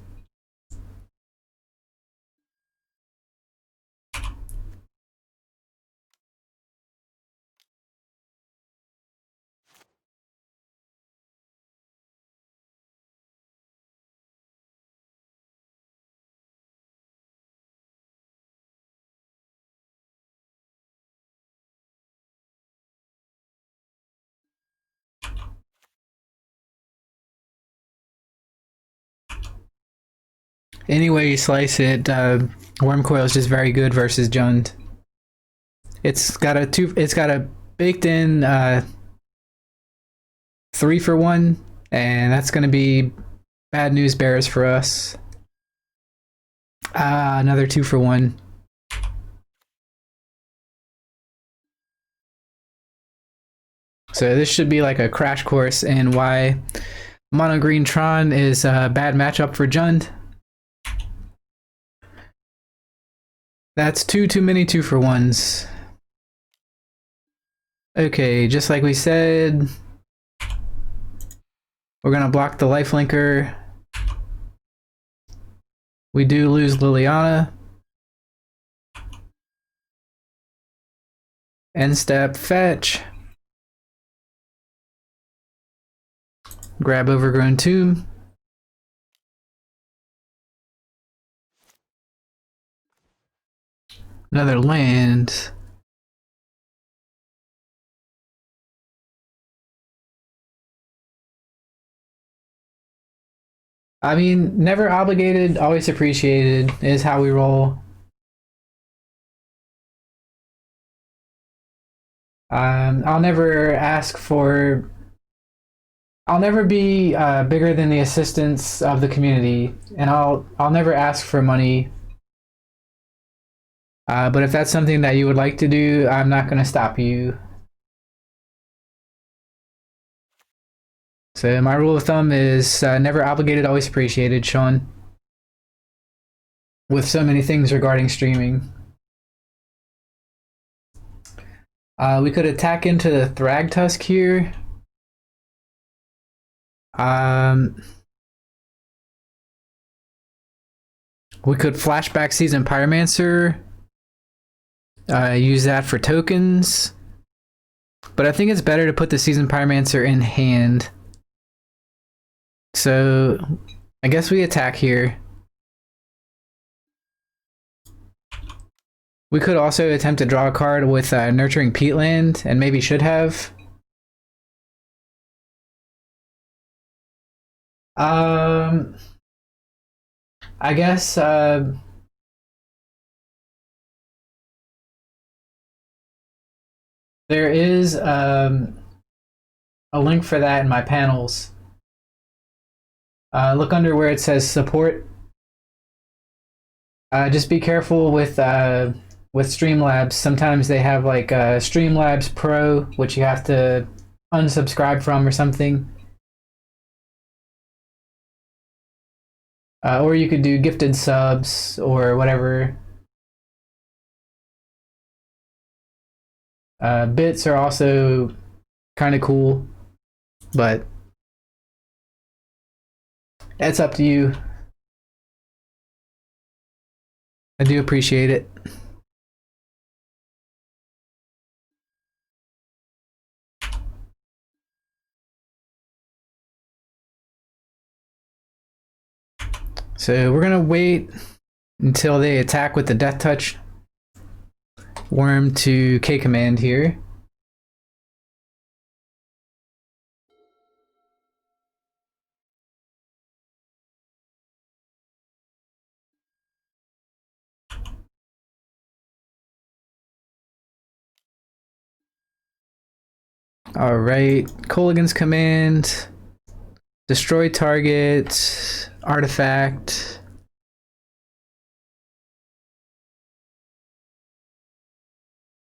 Any way you slice it, Wormcoil is just very good versus Jund. It's got a baked in 3 for 1, and that's gonna be bad news bears for us. Another 2 for 1. So this should be like a crash course in why Mono Green Tron is a bad matchup for Jund. That's too many 2 for 1s. Okay, just like we said, we're gonna block the lifelinker. We do lose Liliana. End step, fetch. Grab Overgrown Tomb. Another land. I mean, never obligated, always appreciated is how we roll. I'll never ask for. I'll never be bigger than the assistance of the community, and I'll never ask for money. But if that's something that you would like to do, I'm not going to stop you. So my rule of thumb is never obligated, always appreciated, Sean. With so many things regarding streaming. We could attack into the Thragtusk here. We could flashback Season Pyromancer. Use that for tokens. But I think it's better to put the Season Pyromancer in hand. So I guess we attack here. We could also attempt to draw a card with Nurturing Peatland, and maybe should have. I guess there is a link for that in my panels. Look under where it says support. Just be careful with Streamlabs. Sometimes they have like Streamlabs Pro, which you have to unsubscribe from or something. Or you could do gifted subs or whatever. Bits are also kind of cool, but it's up to you. I do appreciate it. So we're gonna wait until they attack with the Death Touch. Worm to K command here. All right, Kolaghan's command. Destroy target, artifact.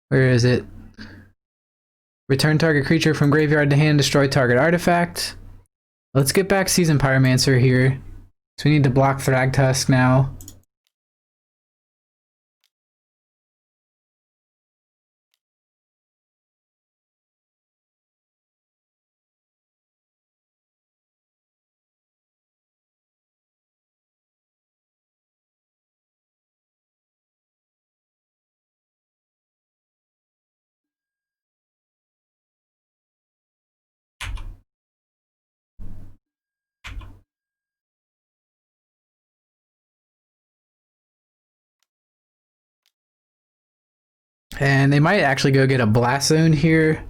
Where is it? Return target creature from graveyard to hand, destroy target artifact. Let's get back Season Pyromancer here. So we need to block Thragtusk now. And they might actually go get a Blast Zone here.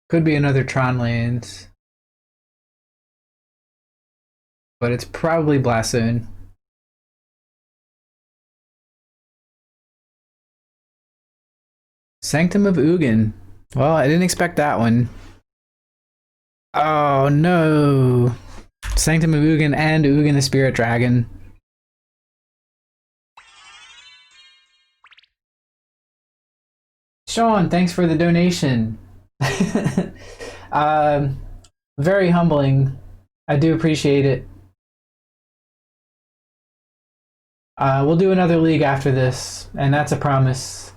Could be another Tron land. But it's probably Blast Zone. Sanctum of Ugin. Well, I didn't expect that one. Oh no. Sanctum of Ugin and Ugin the Spirit Dragon. Sean, thanks for the donation. Very humbling. I do appreciate it. We'll do another league after this, and that's a promise.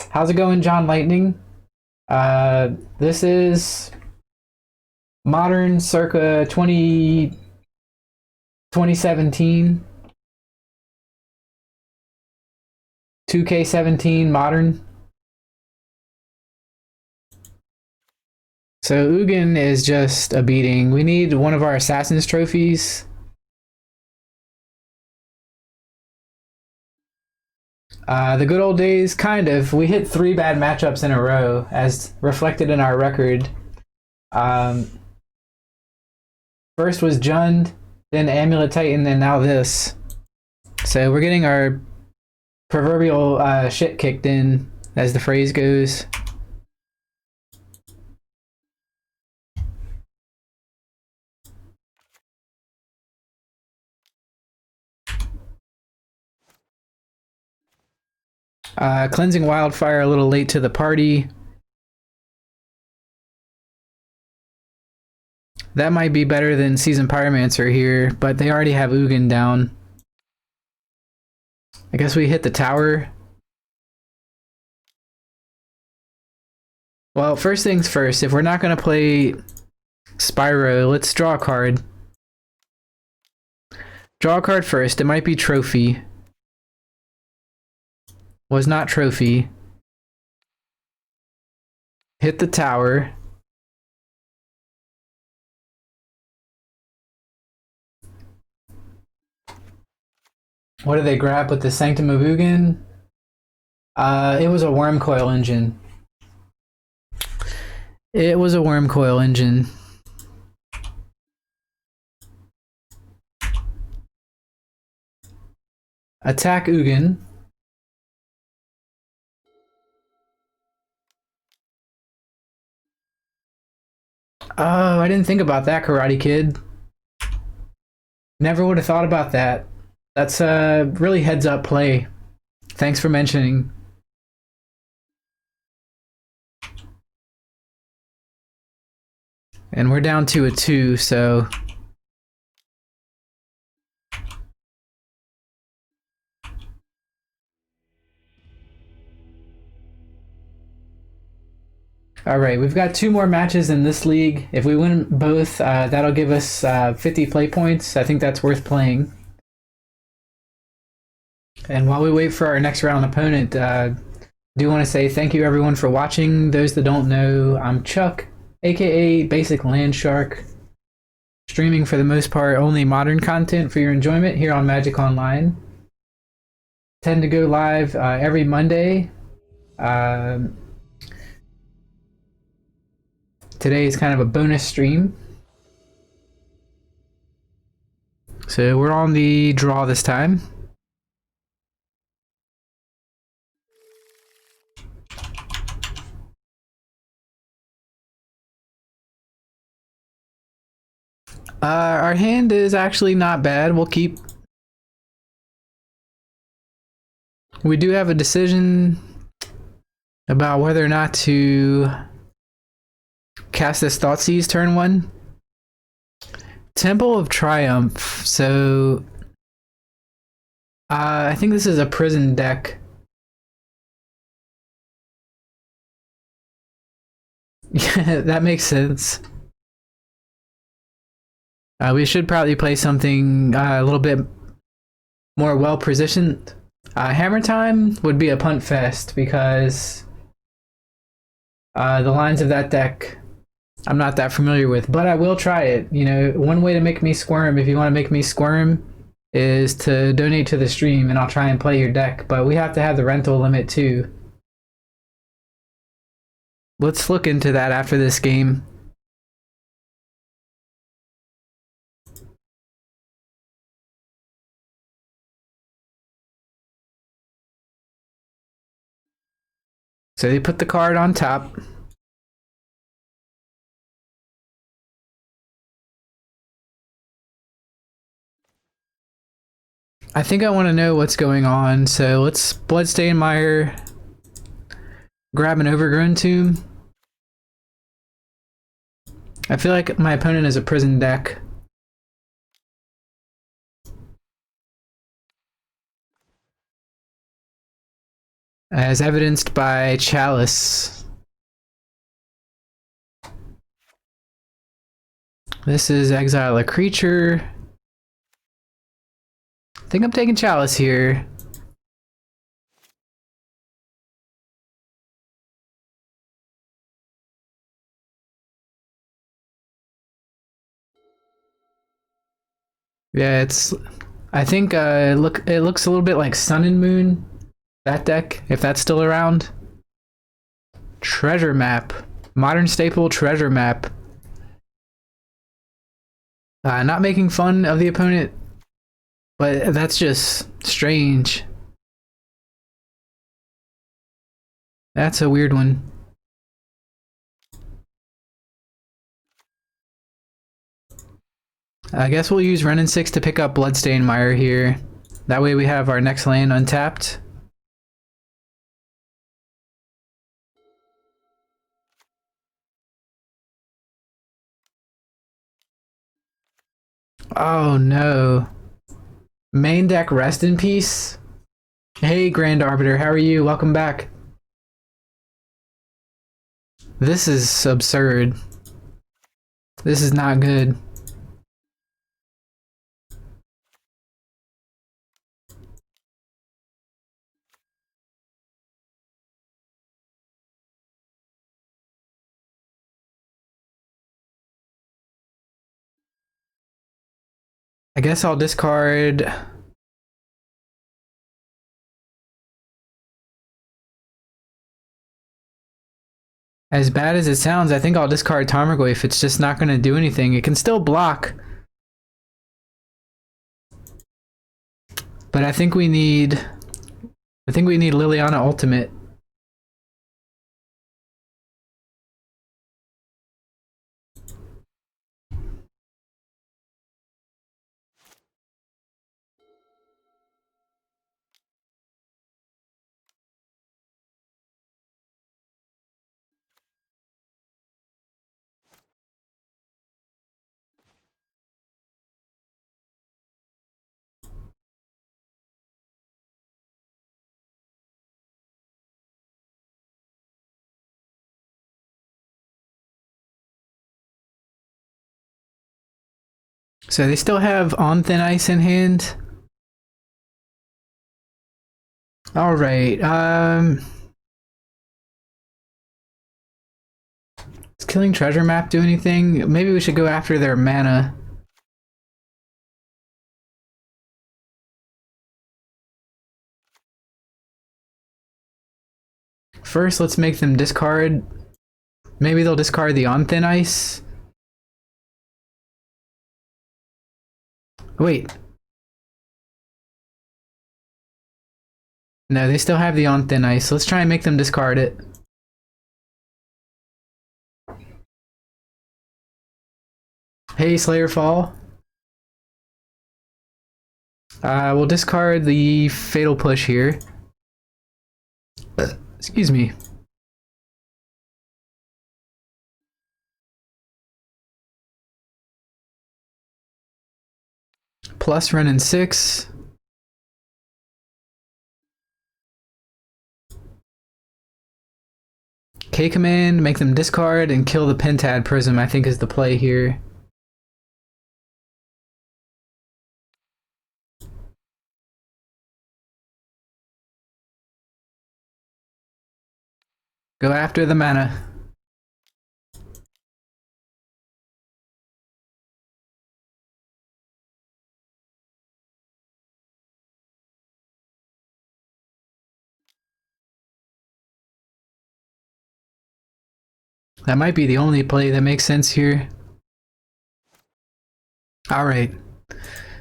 How's it going, John Lightning? This is Modern circa 20 2017, 2K17 modern. So Ugin is just a beating. We need one of our Assassin's trophies. The good old days, kind of. We hit 3 bad matchups in a row, as reflected in our record. First was Jund, then Amulet Titan, and now this. So we're getting our proverbial shit kicked in, as the phrase goes. Cleansing Wildfire a little late to the party. That might be better than Seasoned Pyromancer here, but they already have Ugin down. I guess we hit the tower. Well, first things first, if we're not going to play Spyro, let's draw a card. Draw a card first. It might be Trophy. Was not Trophy. Hit the tower. What did they grab with the Sanctum of Ugin? It was a Wormcoil Engine. It was a Wormcoil Engine. Attack Ugin. Oh, I didn't think about that, Karate Kid. Never would have thought about that. That's a really heads up play. Thanks for mentioning. And we're down to a 2, so... Alright, we've got 2 more matches in this league. If we win both, that'll give us 50 play points. I think that's worth playing. And while we wait for our next round opponent, do want to say thank you everyone for watching. Those that don't know, I'm Chuck, aka Basic Land Shark, streaming for the most part only modern content for your enjoyment here on Magic Online. Tend to go live every Monday. Today is kind of a bonus stream. So we're on the draw this time. Our hand is actually not bad. We'll keep. We do have a decision about whether or not to cast this Thoughtseize turn 1. Temple of Triumph. So I think this is a prison deck. Yeah, that makes sense. We should probably play something a little bit more well positioned. Hammer Time would be a punt fest because the lines of that deck I'm not that familiar with, but I will try it. You know, one way to make me squirm, if you want to make me squirm, is to donate to the stream and I'll try and play your deck, but we have to have the rental limit too. Let's look into that after this game. So they put the card on top. I think I want to know what's going on, so let's Bloodstain Mire, grab an Overgrown Tomb. I feel like my opponent is a prison deck. As evidenced by Chalice. This is exile a creature. think I'm taking Chalice here. Yeah, it's. I think it looks a little bit like Sun and Moon. That deck, if that's still around. Treasure map, modern staple treasure map. Not making fun of the opponent, but that's just strange. That's a weird one. I guess we'll use Wrenn and 6 to pick up Bloodstained Mire here. That way we have our next land untapped. Oh no. Main deck rest in peace. Hey Grand Arbiter, how are you? Welcome back. This is absurd. This is not good. I guess I'll discard. As bad as it sounds, I think I'll discard Tarmogoyf. It's just not going to do anything. It can still block. But I think we need Liliana Ultimate. So they still have On Thin Ice in hand. All right. Does killing Treasure Map do anything? Maybe we should go after their mana. First, let's make them discard. Maybe they'll discard the On Thin Ice. Wait. No, they still have the On Thin Ice. Let's try and make them discard it. Hey, Slayerfall. We'll discard the Fatal Push here. Excuse me. Plus Wrenn and 6. K command, make them discard and kill the Pentad Prism, I think is the play here. Go after the mana. That might be the only play that makes sense here. All right.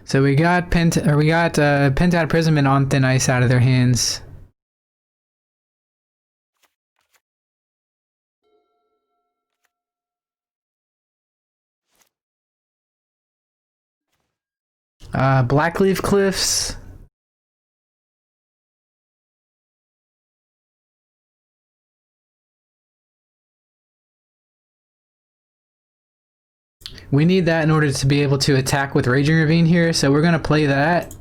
So we got Pentad Prism and On Thin Ice out of their hands. Blackleaf Cliffs. We need that in order to be able to attack with Raging Ravine here, so we're gonna play that.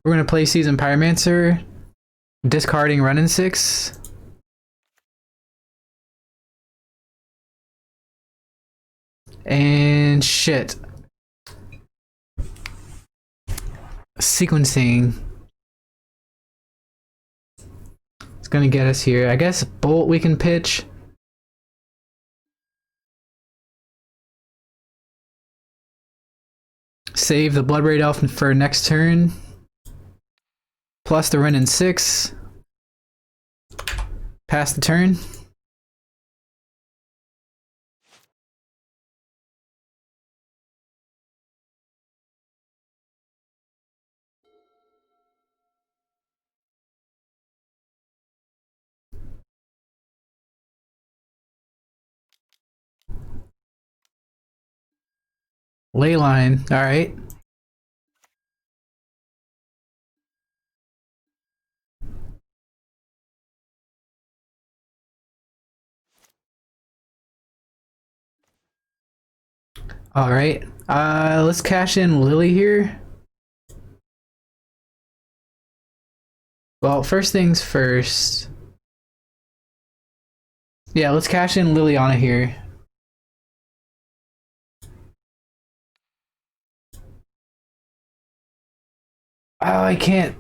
We're gonna play Seasoned Pyromancer, discarding Wrenn and 6. And shit. Sequencing. It's gonna get us here. I guess Bolt we can pitch. Save the Bloodbraid Elf for next turn. Plus the Wrenn and 6. Pass the turn. Leyline, alright. Alright. Let's cash in Lily here. Well, first things first. Yeah, let's cash in Liliana here. Oh, I can't.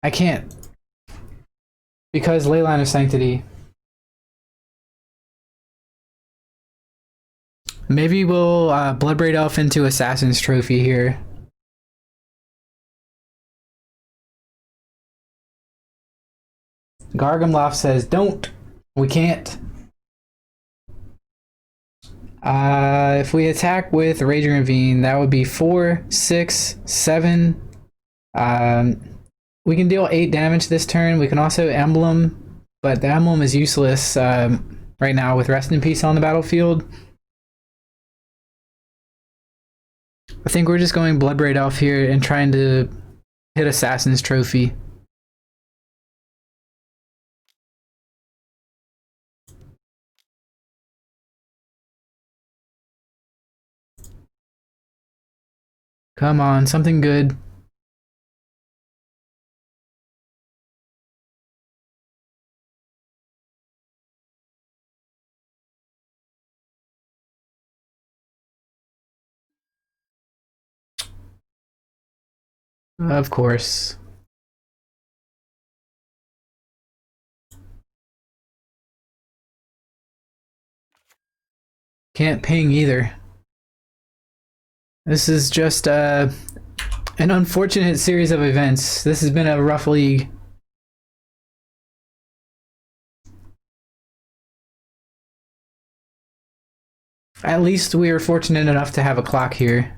I can't. Because Leyline of Sanctity. Maybe we'll Bloodbraid Elf into Assassin's Trophy here. Gargamloff says, don't. We can't. If we attack with Raging Ravine, that would be 4, 6, 7. We can deal 8 damage this turn. We can also Emblem, but the Emblem is useless right now with Rest in Peace on the battlefield. I think we're just going Bloodbraid Elf here and trying to hit Assassin's Trophy. Come on, something good. Of course. Can't ping either. This is just an unfortunate series of events. This has been a rough league. At least we were fortunate enough to have a clock here.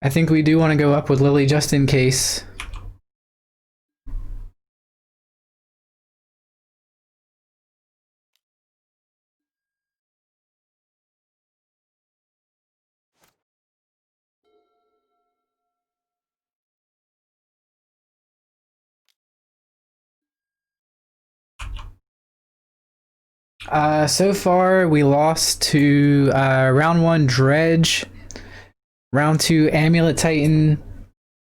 I think we do want to go up with Lily just in case. So far we lost to round 1 Dredge, round 2 Amulet Titan,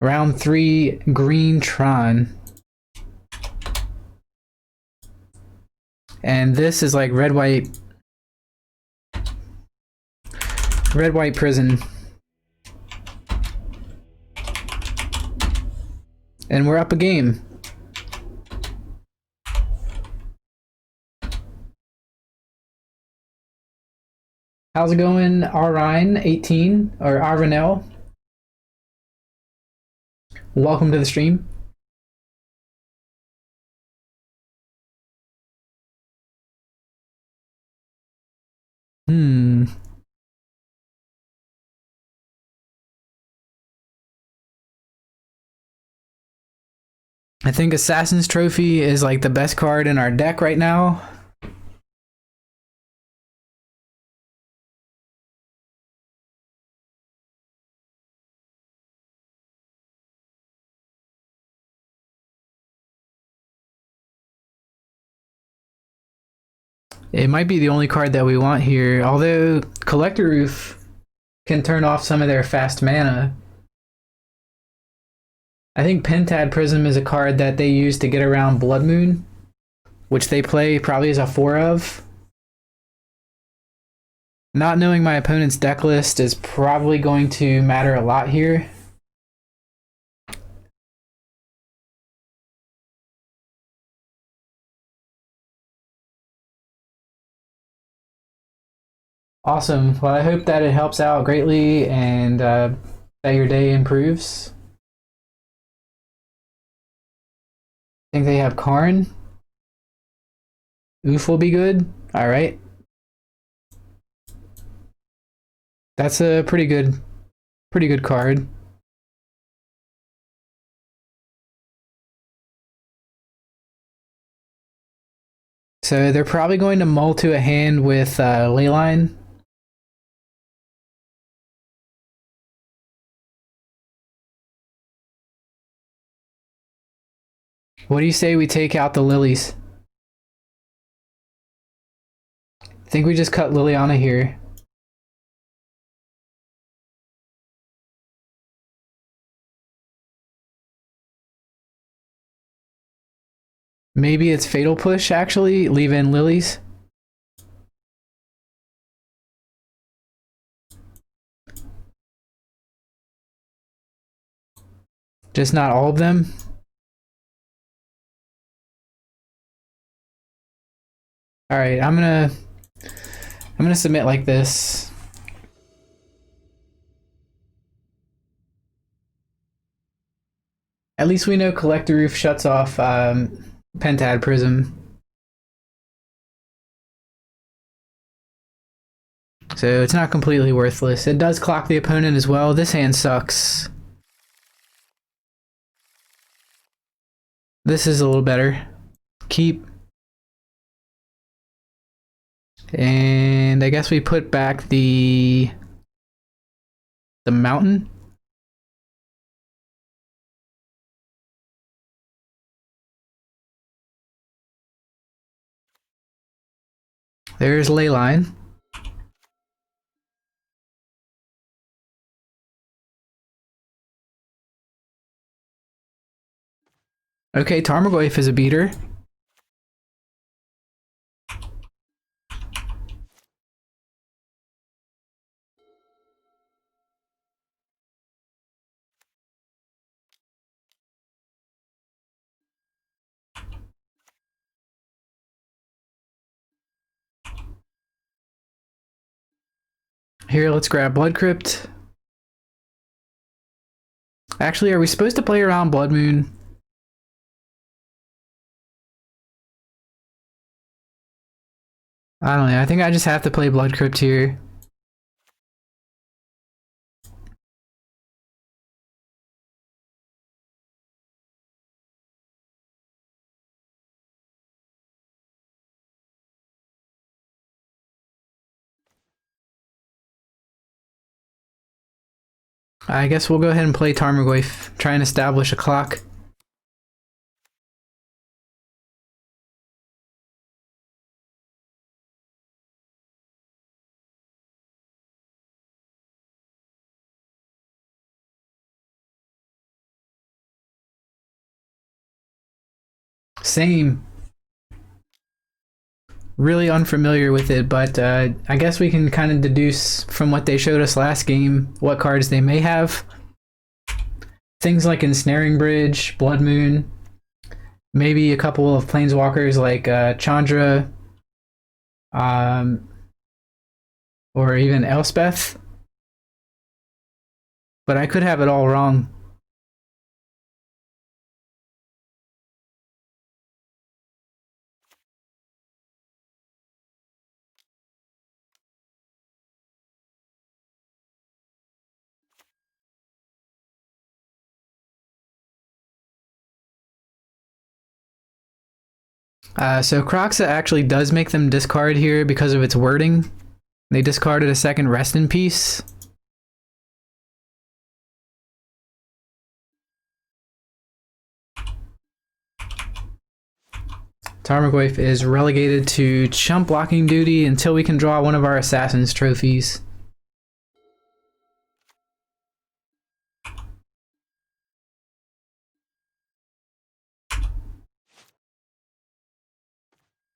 round 3 Green Tron. And this is like red white prison. And we're up a game. How's it going, Arine 18 or Arvinel? Welcome to the stream. I think Assassin's Trophy is like the best card in our deck right now. It might be the only card that we want here, although Collector Roof can turn off some of their fast mana. I think Pentad Prism is a card that they use to get around Blood Moon, which they play probably as a 4 of. Not knowing my opponent's deck list is probably going to matter a lot here. Awesome. Well, I hope that it helps out greatly and that your day improves. I think they have Karn. Oof will be good. All right. That's a pretty good card. So they're probably going to mull to a hand with Leyline. What do you say we take out the Lilies? I think we just cut Liliana here. Maybe it's Fatal Push, actually. Leave in Lilies. Just not all of them. All right, I'm gonna submit like this. At least we know Collector Roof shuts off Pentad Prism. So it's not completely worthless. It does clock the opponent as well. This hand sucks. This is a little better. Keep. And I guess we put back the mountain. There's Leyline. Okay, Tarmogoyf is a beater. Here, let's grab Blood Crypt. Actually, are we supposed to play around Blood Moon? I don't know. I think I just have to play Blood Crypt here. I guess we'll go ahead and play Tarmogoyf, try and establish a clock. Same. Really unfamiliar with it, but I guess we can kind of deduce from what they showed us last game what cards they may have. Things like Ensnaring Bridge, Blood Moon, maybe a couple of Planeswalkers like Chandra, or even Elspeth. But I could have it all wrong. So Kroxa actually does make them discard here because of its wording. They discarded a second Rest in Peace. Tarmogoyf is relegated to chump blocking duty until we can draw one of our assassin's trophies.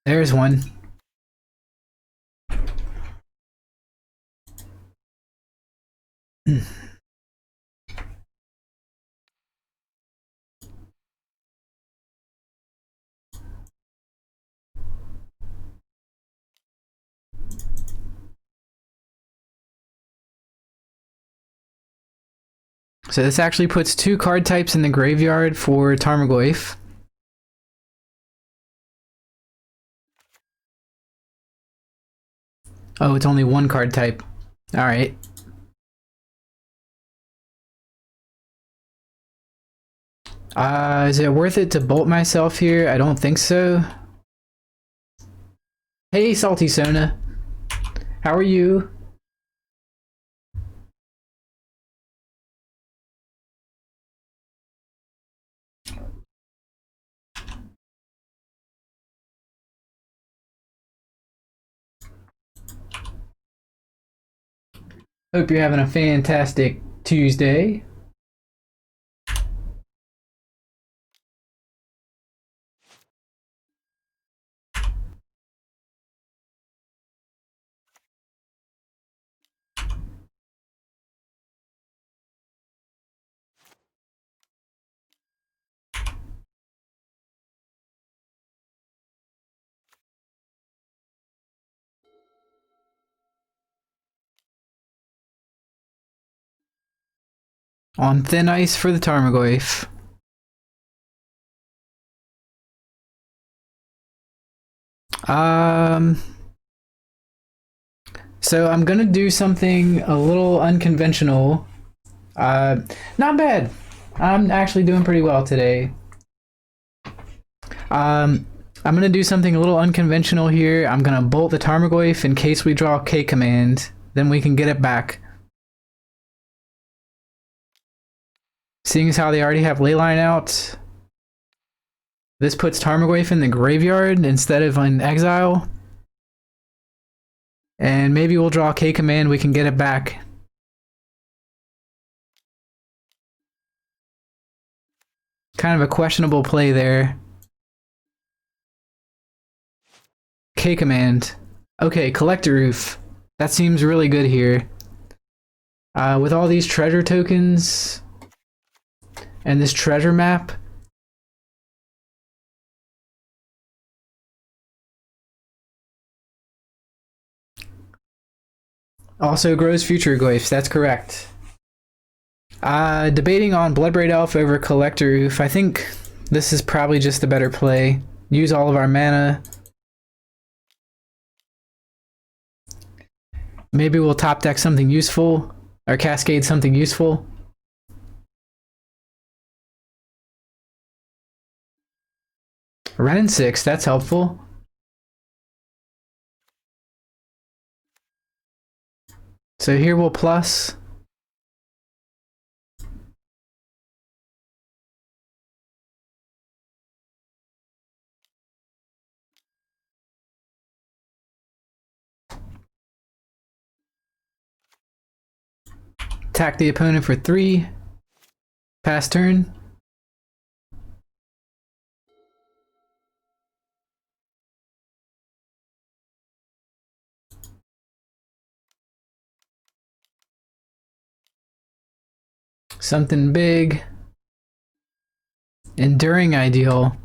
There's one. So this actually puts 2 card types in the graveyard for Tarmogoyf. Oh, it's only 1 card type. Alright. Is it worth it to bolt myself here? I don't think so. Hey, Salty Sona. How are you? Hope you're having a fantastic Tuesday. On thin ice for the Tarmogoyf. So I'm gonna do something a little unconventional. Not bad. I'm actually doing pretty well today. I'm gonna do something a little unconventional here. I'm gonna bolt the Tarmogoyf in case we draw K command. Then we can get it back. Seeing as how they already have Leyline out, this puts Tarmogoyf in the graveyard instead of in exile. And maybe we'll draw K command, we can get it back. Kind of a questionable play there. K command. Okay, Collector Roof. That seems really good here. With all these treasure tokens and this treasure map, also grows future Goyfs, that's correct. Debating on Bloodbraid Elf over Collector Roof. I think this is probably just a better play. Use all of our mana. Maybe we'll top deck something useful, or cascade something useful. Wrenn and 6, that's helpful. So here we'll plus. Attack the opponent for 3. Pass turn. Something big. Enduring Ideal.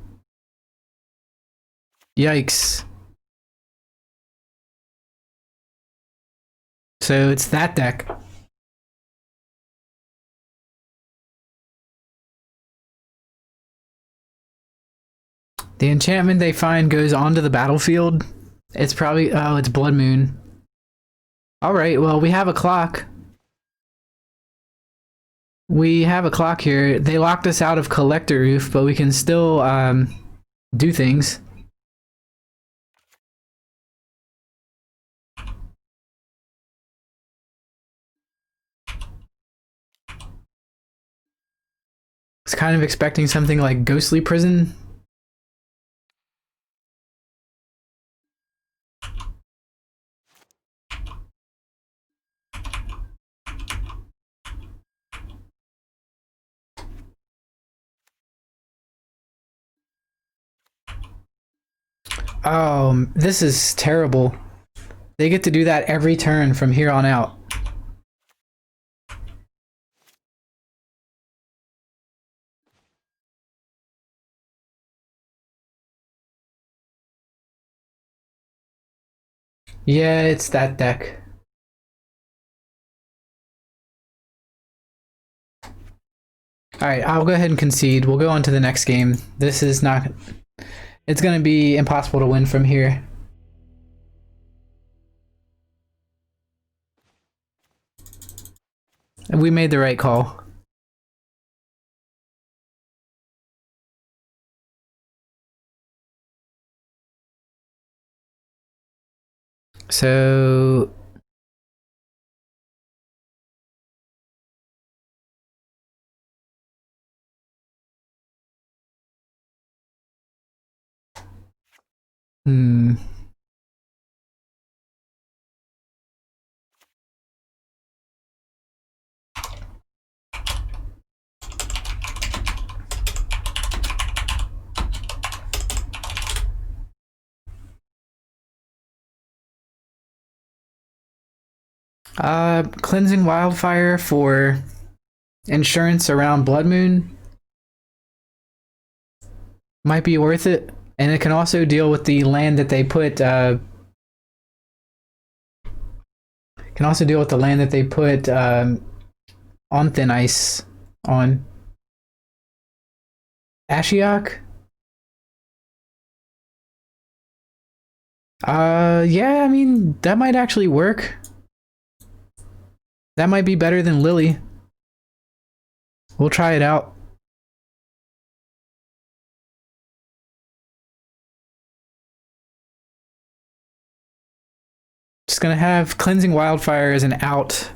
Yikes. So it's that deck. The enchantment they find goes onto the battlefield. It's probably, oh, it's Blood Moon. Alright, well, we have a clock. We have a clock here. They locked us out of Collector Roof, but we can still do things. I was kind of expecting something like Ghostly Prison. This is terrible. They get to do that every turn from here on out. Yeah, it's that deck. Alright, I'll go ahead and concede. We'll go on to the next game. This is not... It's going to be impossible to win from here. We made the right call. So... Hmm... Cleansing Wildfire for insurance around Blood Moon might be worth it. And it can also deal with the land that they put, on Thin Ice on. Ashiok? Yeah, I mean, that might actually work. That might be better than Lily. We'll try it out. Just gonna have Cleansing Wildfire as an out.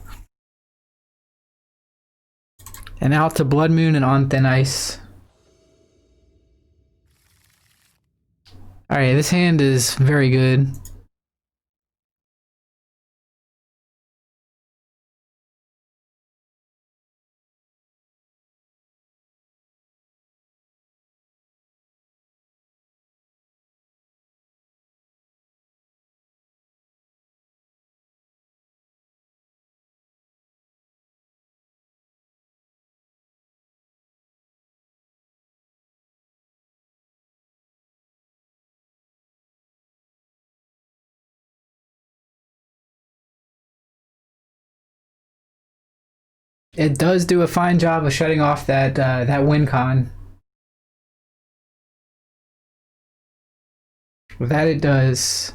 An out to Blood Moon and on Thin Ice. Alright, this hand is very good. It does do a fine job of shutting off that win con. That it does.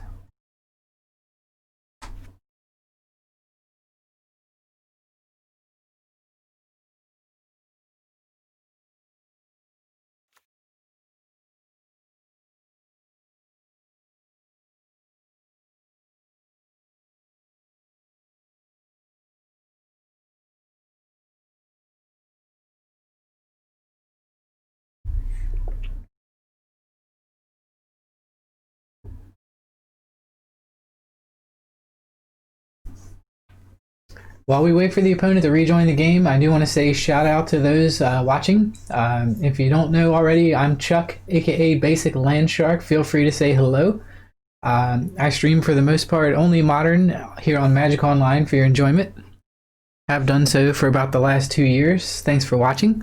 While we wait for the opponent to rejoin the game, I do want to say shout out to those watching. If you don't know already, I'm Chuck, aka Basic Land Shark. Feel free to say hello. I stream for the most part only modern here on Magic Online for your enjoyment. Have done so for about the last 2 years. Thanks for watching.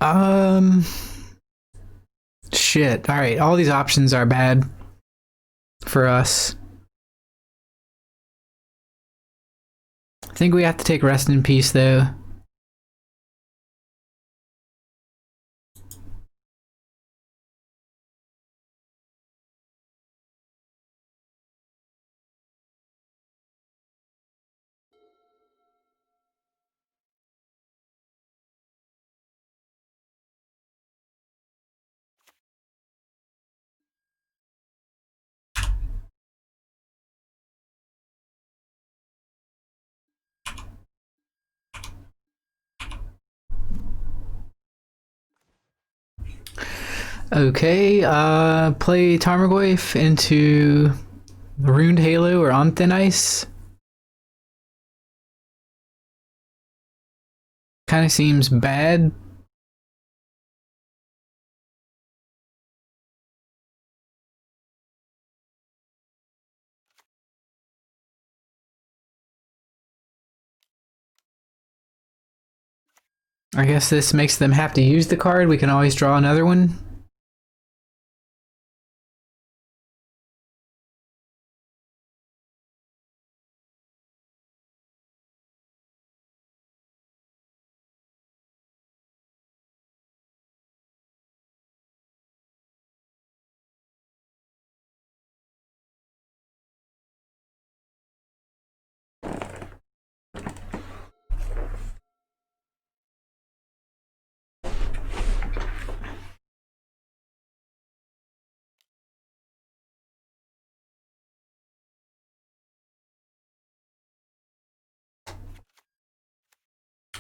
Um, Shit. All right, all these options are bad for us. I think we have to take Rest in Peace though. Okay, play Tarmogoyf into Ruined Halo or On Thin Ice. Kind of seems bad. I guess this makes them have to use the card. We can always draw another one.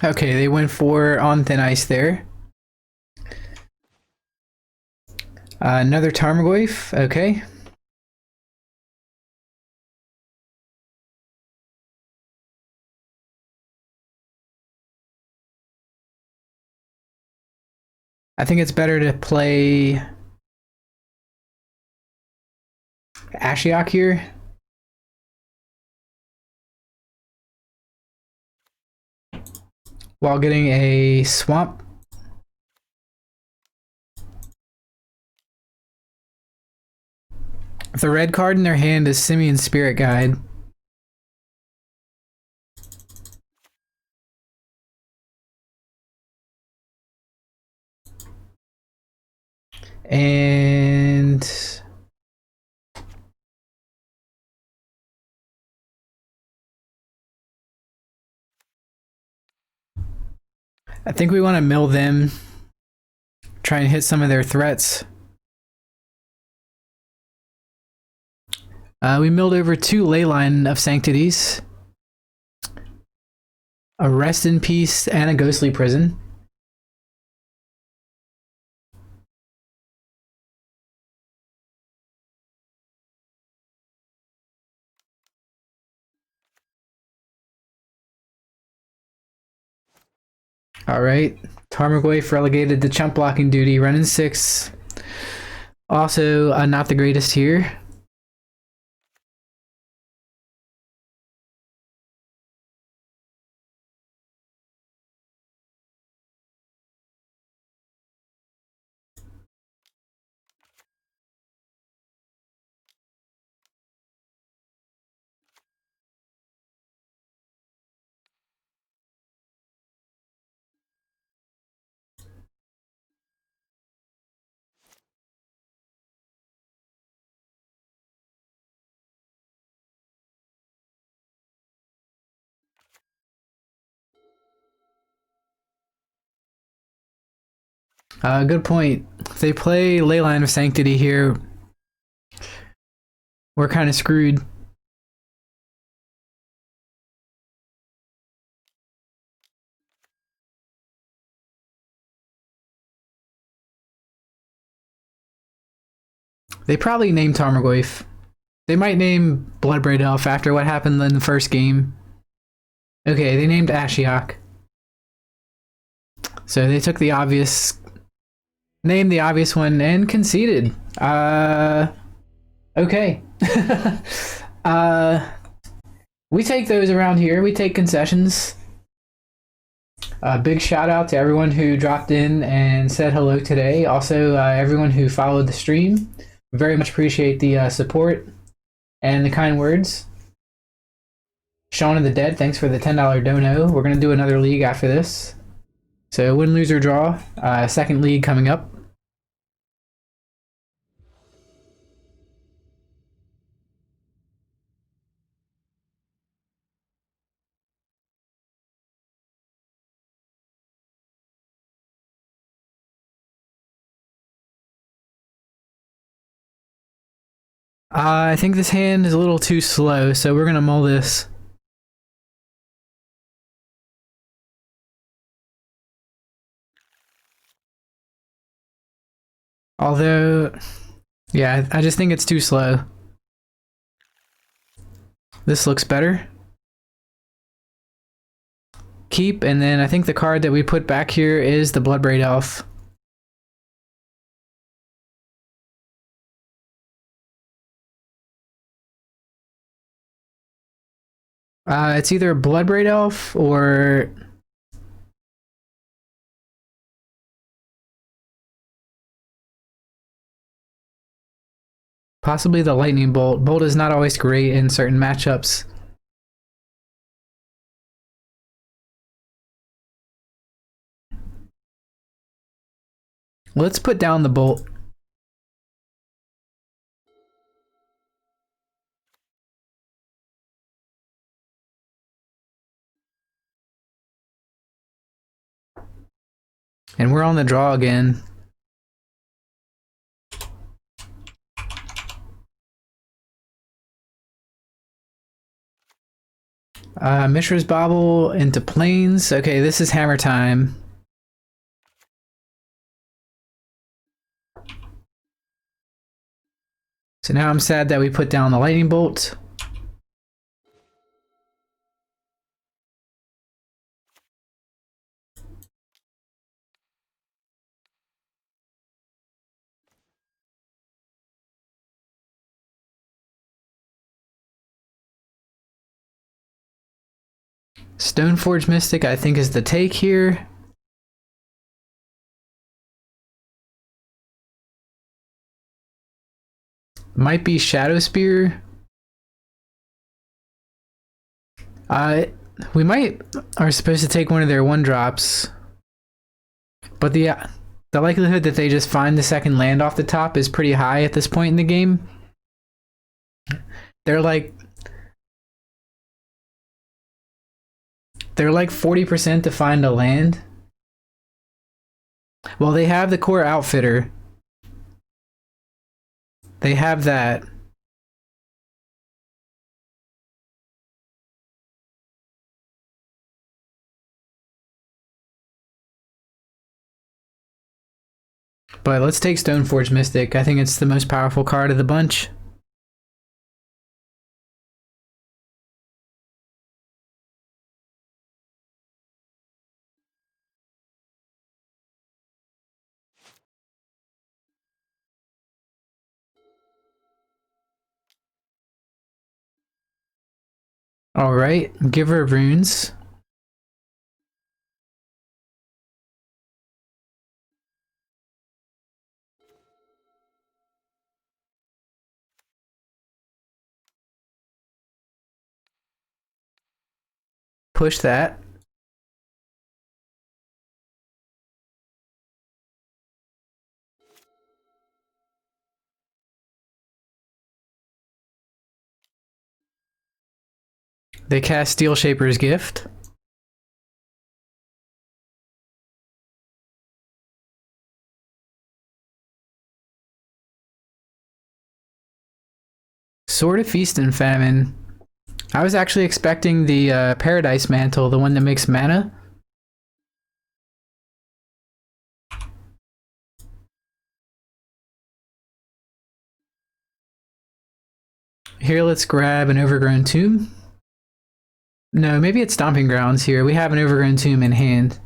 Okay, they went for On Thin Ice there. Another Tarmogoyf, okay. I think it's better to play Ashiok here. While getting a Swamp. The red card in their hand is Simian Spirit Guide. And I think we want to mill them, try and hit some of their threats. We milled over 2 Leyline of Sanctities, a Rest in Peace, and a Ghostly Prison. Alright, Tarmogoyf relegated to chump blocking duty, running 6. Also, not the greatest here. Good point. If they play Leyline of Sanctity here, we're kind of screwed. They probably named Tarmogoyf. They might name Bloodbraid Elf after what happened in the first game. Okay, they named Ashiok. So they took the obvious, named the obvious one, and conceded. Okay. We take those around here. We take concessions. Big shout out to everyone who dropped in and said hello today. Also, everyone who followed the stream. Very much appreciate the support and the kind words. Shaun of the Dead, thanks for the $10 dono. We're going to do another league after this. So win, lose, or draw. Second league coming up. I think this hand is a little too slow, so we're going to mull this. Although, yeah, I just think it's too slow. This looks better. Keep, and then I think the card that we put back here is the Bloodbraid Elf. It's either Bloodbraid Elf or possibly the Lightning Bolt. Bolt is not always great in certain matchups. Let's put down the Bolt. And we're on the draw again. Mishra's Bauble into Plains. Okay, this is hammer time. So now I'm sad that we put down the Lightning Bolt. Stoneforge Mystic, I think, is the take here. Might be Shadow Spear. We might are supposed to take one of their 1-drops, but the likelihood that they just find the second land off the top is pretty high at this point in the game. They're like 40% to find a land. Well, they have the Core Outfitter. They have that. But let's take Stoneforge Mystic. I think it's the most powerful card of the bunch. Alright, Giver of Runes. Push that. They cast Steel Shaper's Gift. Sword of Feast and Famine. I was actually expecting the Paradise Mantle, the one that makes mana. Here, let's grab an Overgrown Tomb. No, maybe it's Stomping Grounds here. We have an Overgrown Tomb in hand.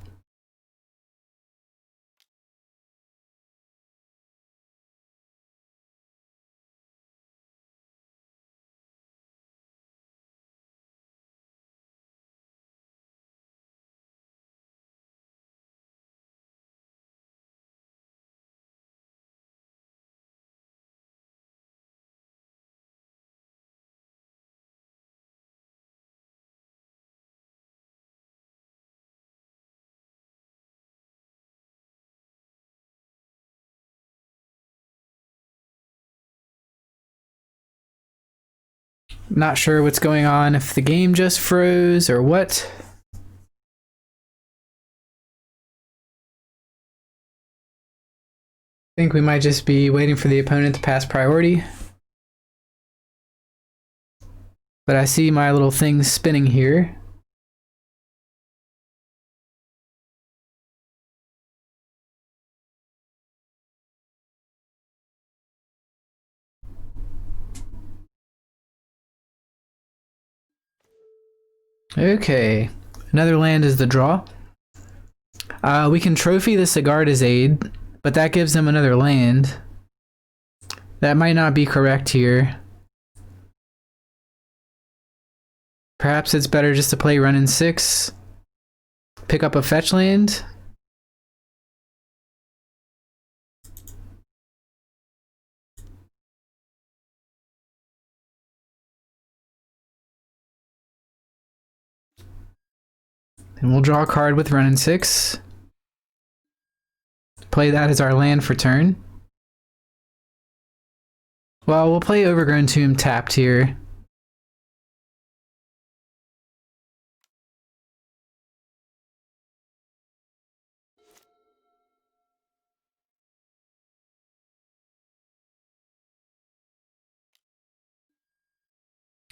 Not sure what's going on, if the game just froze or what. I think we might just be waiting for the opponent to pass priority. But I see my little thing spinning here. Okay, another land is the draw. We can trophy the Sigarda's Aid, but that gives them another land. That might not be correct here. Perhaps it's better just to play run in 6, pick up a fetch land. And we'll draw a card with run in 6. Play that as our land for turn. Well, we'll play Overgrown Tomb tapped here.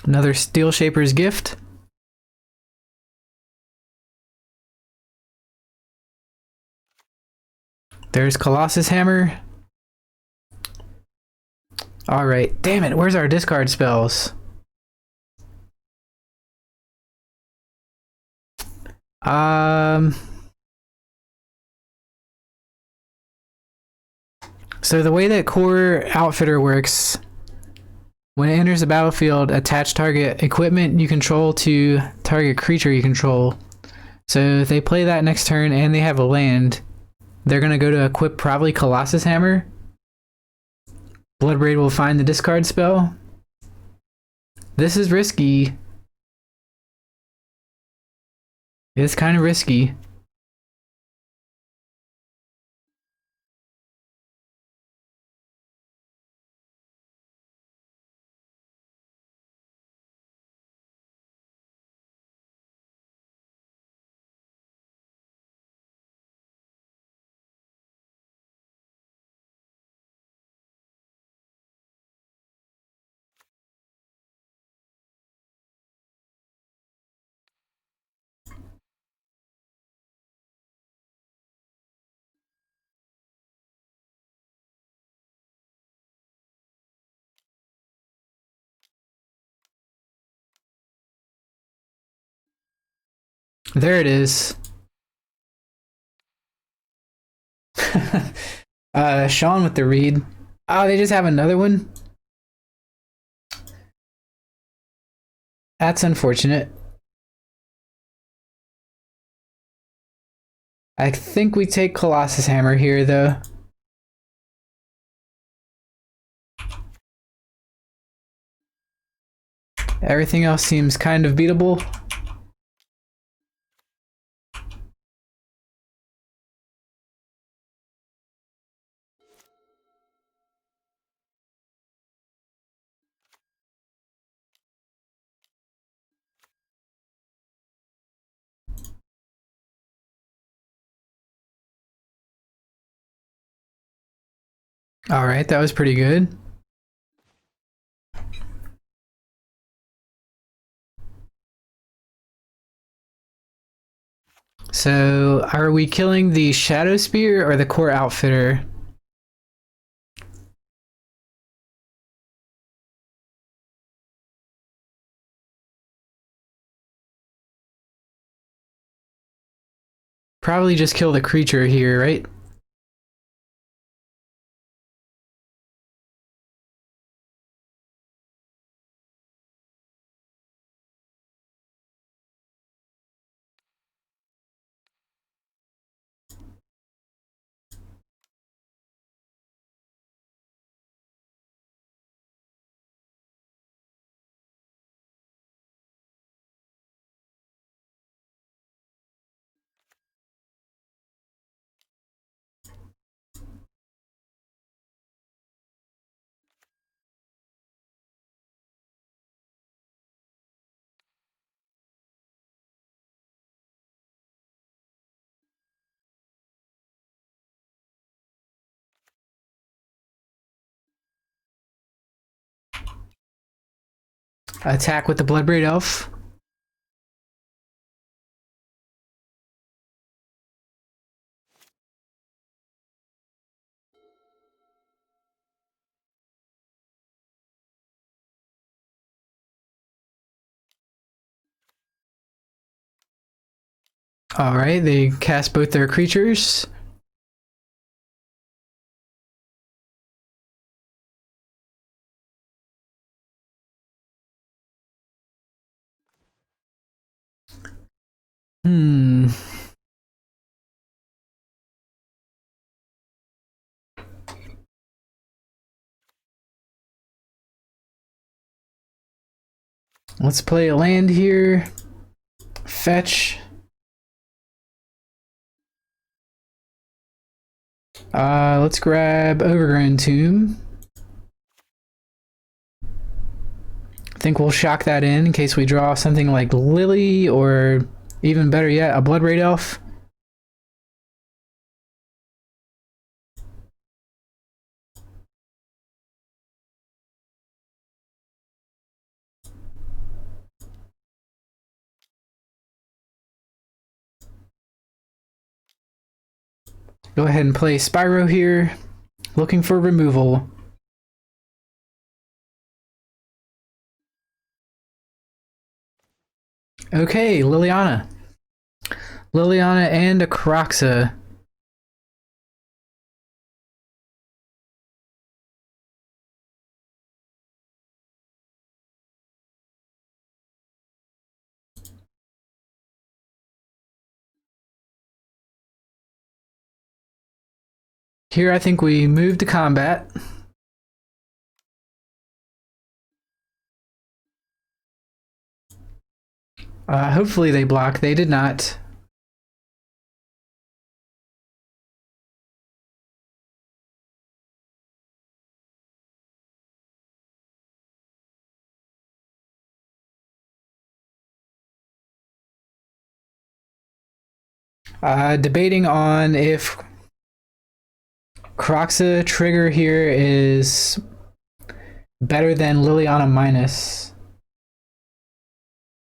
Another Steel Shaper's Gift. There's Colossus Hammer. Alright, damn it, where's our discard spells? So the way that Core Outfitter works, when it enters the battlefield, attach target equipment you control to target creature you control. So if they play that next turn and they have a land, they're going to go to equip probably Colossus Hammer. Bloodbraid will find the discard spell. This is risky. It's kind of risky. There it is. Sean with the read. Oh, they just have another one? That's unfortunate. I think we take Colossus Hammer here, though. Everything else seems kind of beatable. Alright, that was pretty good. So, are we killing the Shadow Spear or the Core Outfitter? Probably just kill the creature here, right? Attack with the Bloodbraid Elf. Alright, they cast both their creatures. Hmm. Let's play a land here. Fetch. Let's grab Overgrown Tomb. I think we'll shock that in case we draw something like Lily, or even better yet, a Blood Raid Elf. Go ahead and play Spyro here, looking for removal. Okay, Liliana. Liliana and a Kroxa. Here I think we move to combat. Hopefully they block. They did not. Debating on if Kroxa trigger here is better than Liliana minus.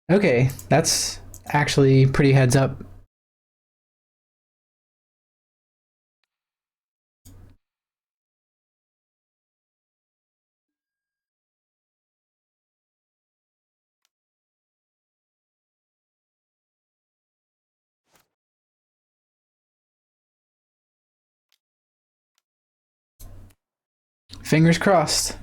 Okay, that's actually pretty heads up. Fingers crossed.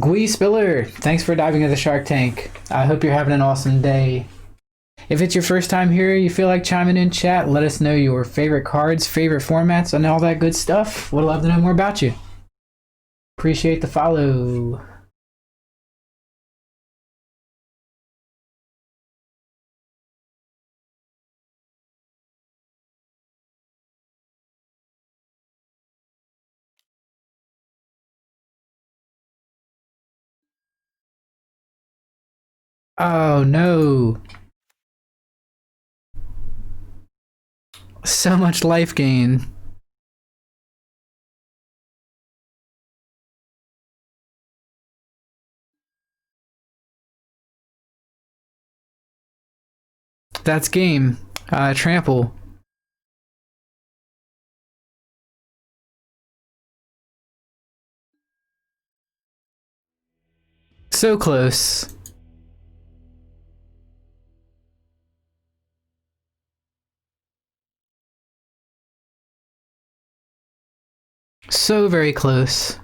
Gui Spiller, thanks for diving into the Shark Tank. I hope you're having an awesome day. If it's your first time here, you feel like chiming in chat, let us know your favorite cards, favorite formats, and all that good stuff. Would love to know more about you. Appreciate the follow. Oh no. So much life gain. That's game. Trample. So close. So very close.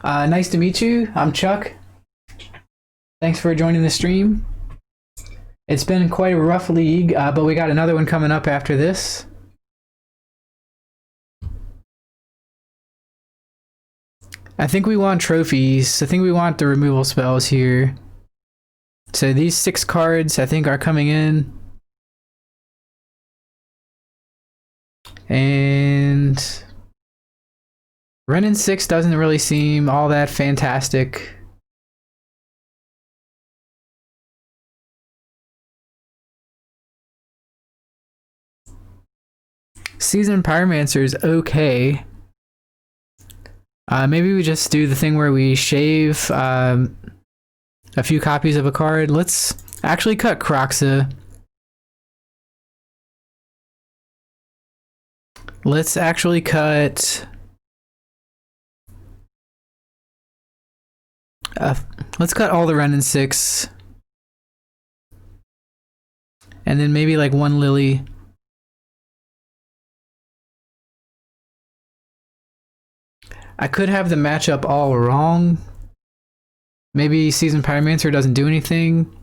Nice to meet you. I'm Chuck. Thanks for joining the stream. It's been quite a rough league, but we got another one coming up after this. I think we want trophies. I think we want the removal spells here. So these 6 cards I think are coming in. And Renin 6 doesn't really seem all that fantastic. Seasoned Pyromancer is okay. Maybe we just do the thing where we shave a few copies of a card. Let's actually cut Kroxa. Let's actually cut... let's cut all the Renin 6. And then maybe like 1 Lily. I could have the matchup all wrong. Maybe Seasoned Pyromancer doesn't do anything.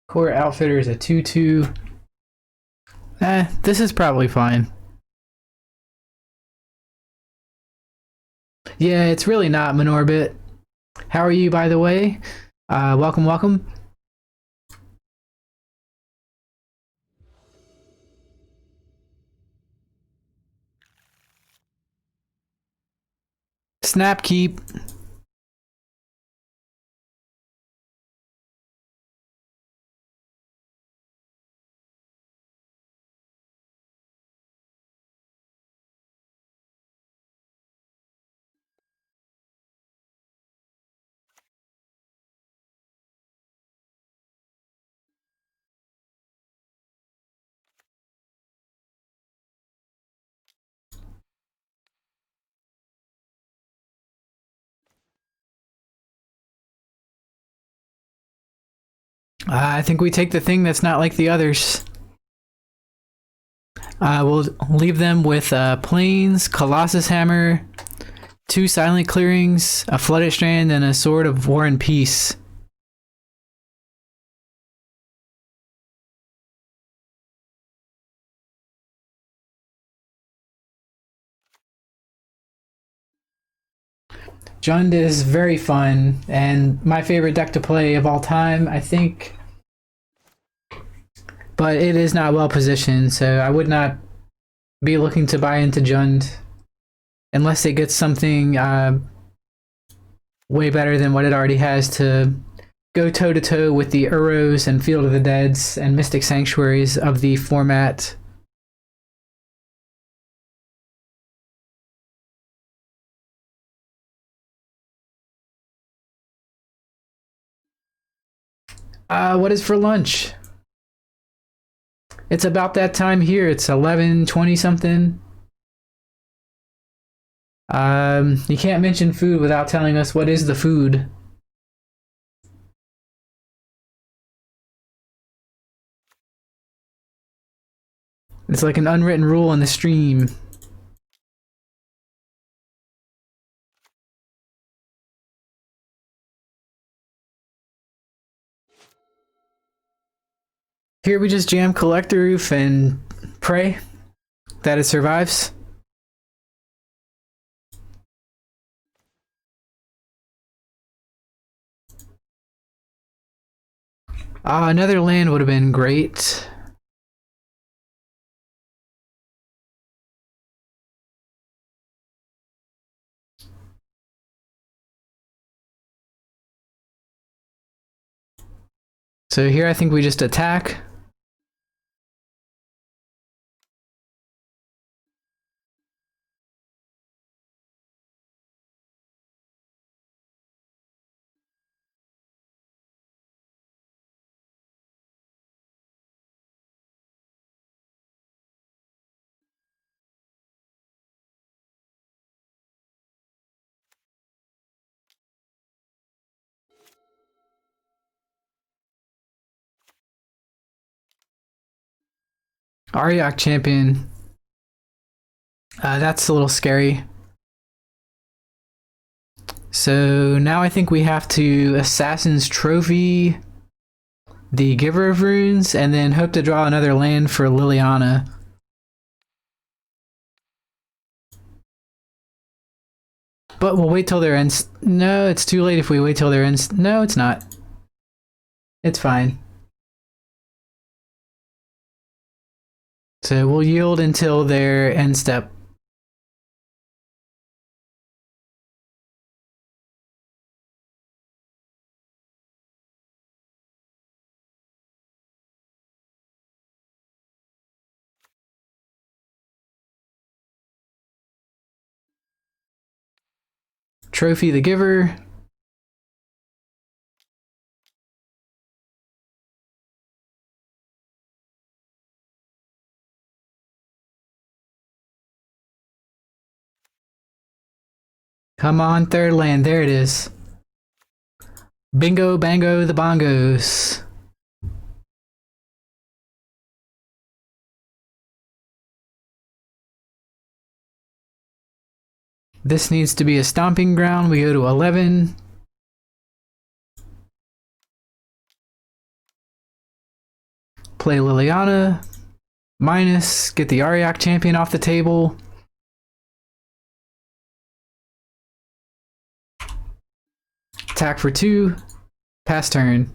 Core Outfitter is a 2/2. This is probably fine. Yeah, it's really not, Minorbit. How are you, by the way? Welcome, welcome. Snapkeep. I think we take the thing that's not like the others. We'll leave them with Plains, Colossus Hammer, 2 Silent Clearings, a Flooded Strand, and a Sword of War and Peace. Jund is very fun, and my favorite deck to play of all time, I think. But it is not well positioned, so I would not be looking to buy into Jund unless it gets something way better than what it already has to go toe to toe with the Uros and Field of the Deads and Mystic Sanctuaries of the format. What is for lunch? It's about that time here. It's 11:20 something. You can't mention food without telling us what is the food. It's like an unwritten rule in the stream. Here we just jam Collector Roof and pray that it survives. Another land would have been great. So here I think we just attack. Ariok Champion. That's a little scary. So now I think we have to Assassin's Trophy the Giver of Runes and then hope to draw another land for Liliana. But we'll wait till their ends. No, it's too late if we wait till their ends. No, it's not. It's fine. So we'll yield until their end step. Trophy the Giver. Come on, third land. There it is. Bingo, bango, the bongos. This needs to be a stomping ground. We go to 11. Play Liliana. Minus. Get the Ariak champion off the table. Attack for 2. Pass turn.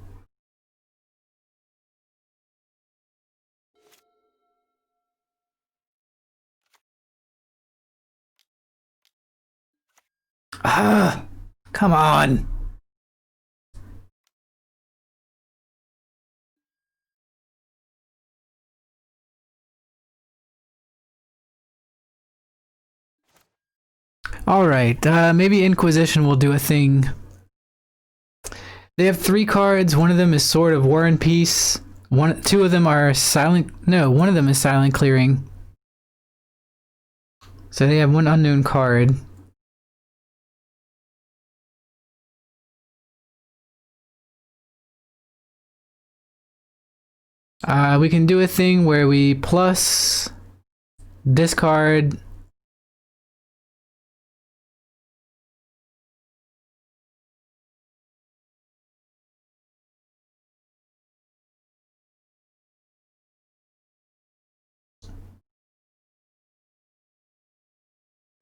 Ah, come on. Alright, maybe Inquisition will do a thing. They have 3 cards. One of them is Sword of War and Peace. Two of them are silent. No, one of them is Silent Clearing. So they have 1 unknown card. We can do a thing where we plus discard.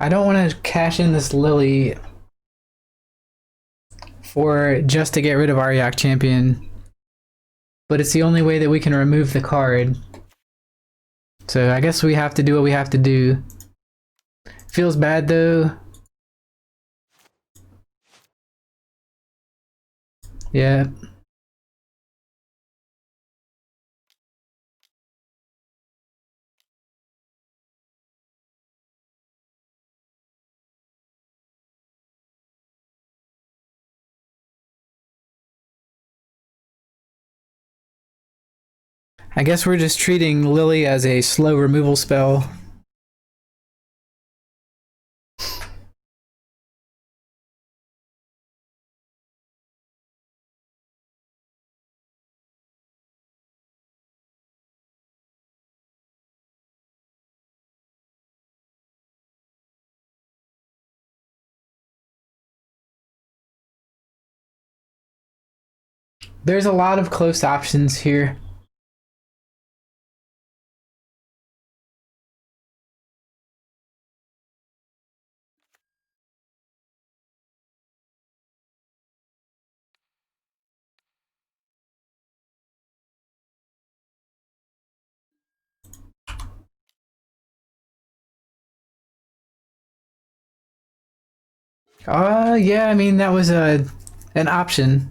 I don't want to cash in this Lily for just to get rid of Ariak Champion, but it's the only way that we can remove the card. So I guess we have to do what we have to do. Feels bad though. Yeah. I guess we're just treating Lily as a slow removal spell. There's a lot of close options here. Yeah, I mean, that was an option.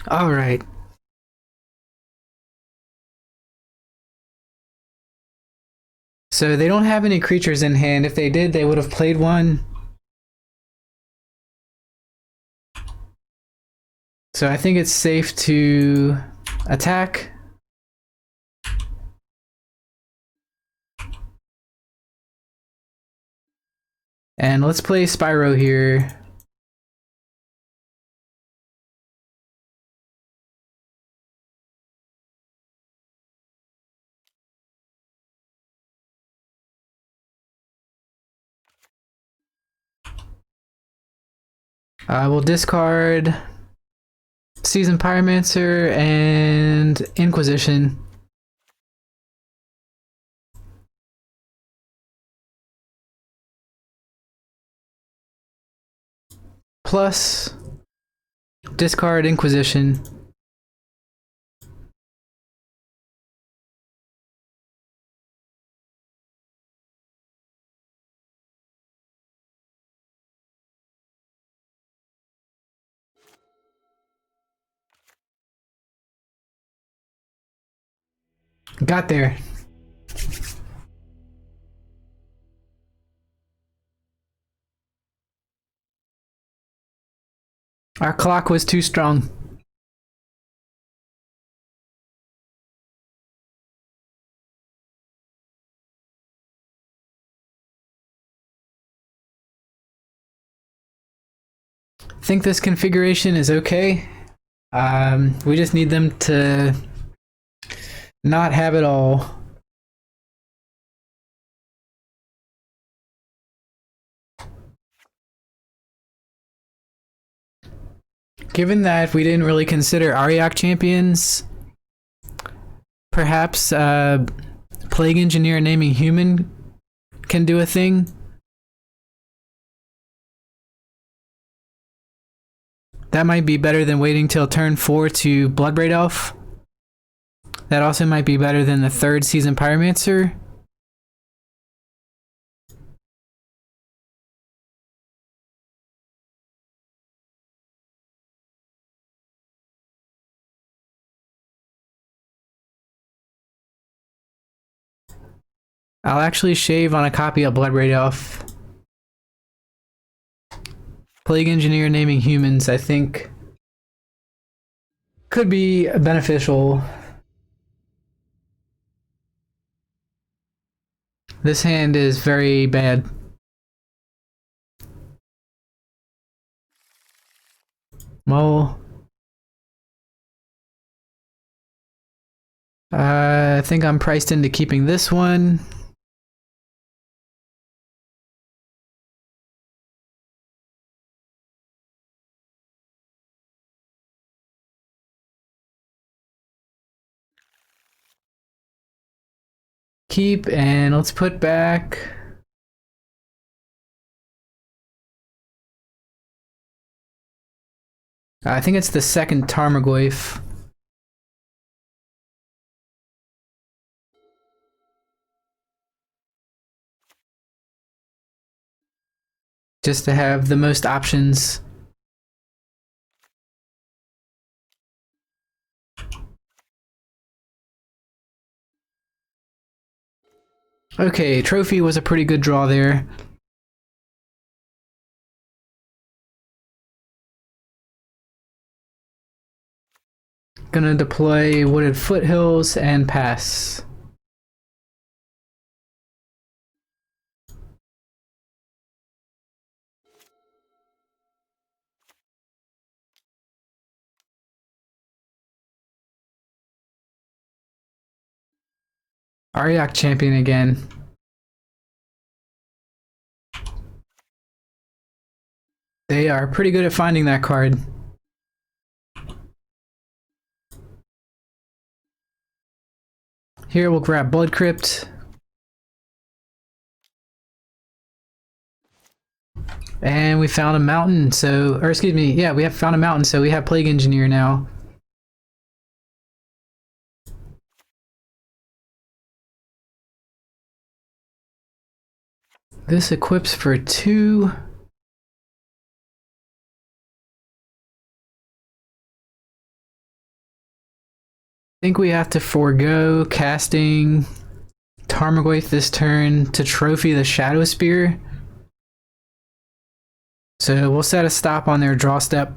All right. So they don't have any creatures in hand. If they did, they would have played one. So I think it's safe to attack. And let's play Spyro here. We'll discard Seasoned Pyromancer and Inquisition. Plus, discard Inquisition. Got there. Our clock was too strong. Think this configuration is okay. We just need them to not have it all. Given that we didn't really consider Ariok champions, perhaps Plague Engineer naming human can do a thing. That might be better than waiting till turn 4 to Bloodbraid Elf. That also might be better than the third Seasoned Pyromancer. I'll actually shave on a copy of Bloodbraid Elf. Plague Engineer naming humans, I think, could be beneficial. This hand is very bad. Well, I think I'm priced into keeping this one. Keep, and let's put back. I think it's the second Tarmogoyf. Just to have the most options. Okay, Trophy was a pretty good draw there. Gonna deploy Wooded Foothills and pass. Ariok champion again. They are pretty good at finding that card. Here we'll grab Blood Crypt. And we found a mountain, so, or excuse me, yeah, we have found a mountain, so we have Plague Engineer now. This equips for 2. I think we have to forego casting Tarmogoyf this turn to trophy the Shadow Spear. So we'll set a stop on their draw step.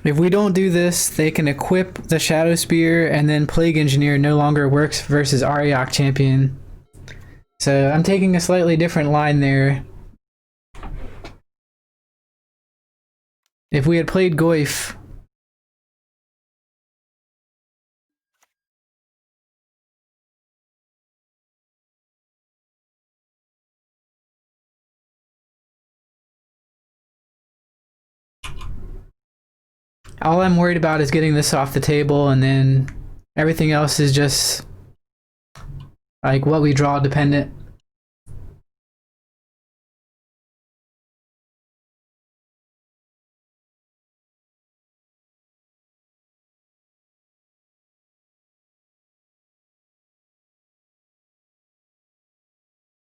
If we don't do this, they can equip the Shadow Spear, and then Plague Engineer no longer works versus Ariok Champion. So I'm taking a slightly different line there. If we had played Goyf, all I'm worried about is getting this off the table, and then everything else is just like what we draw dependent.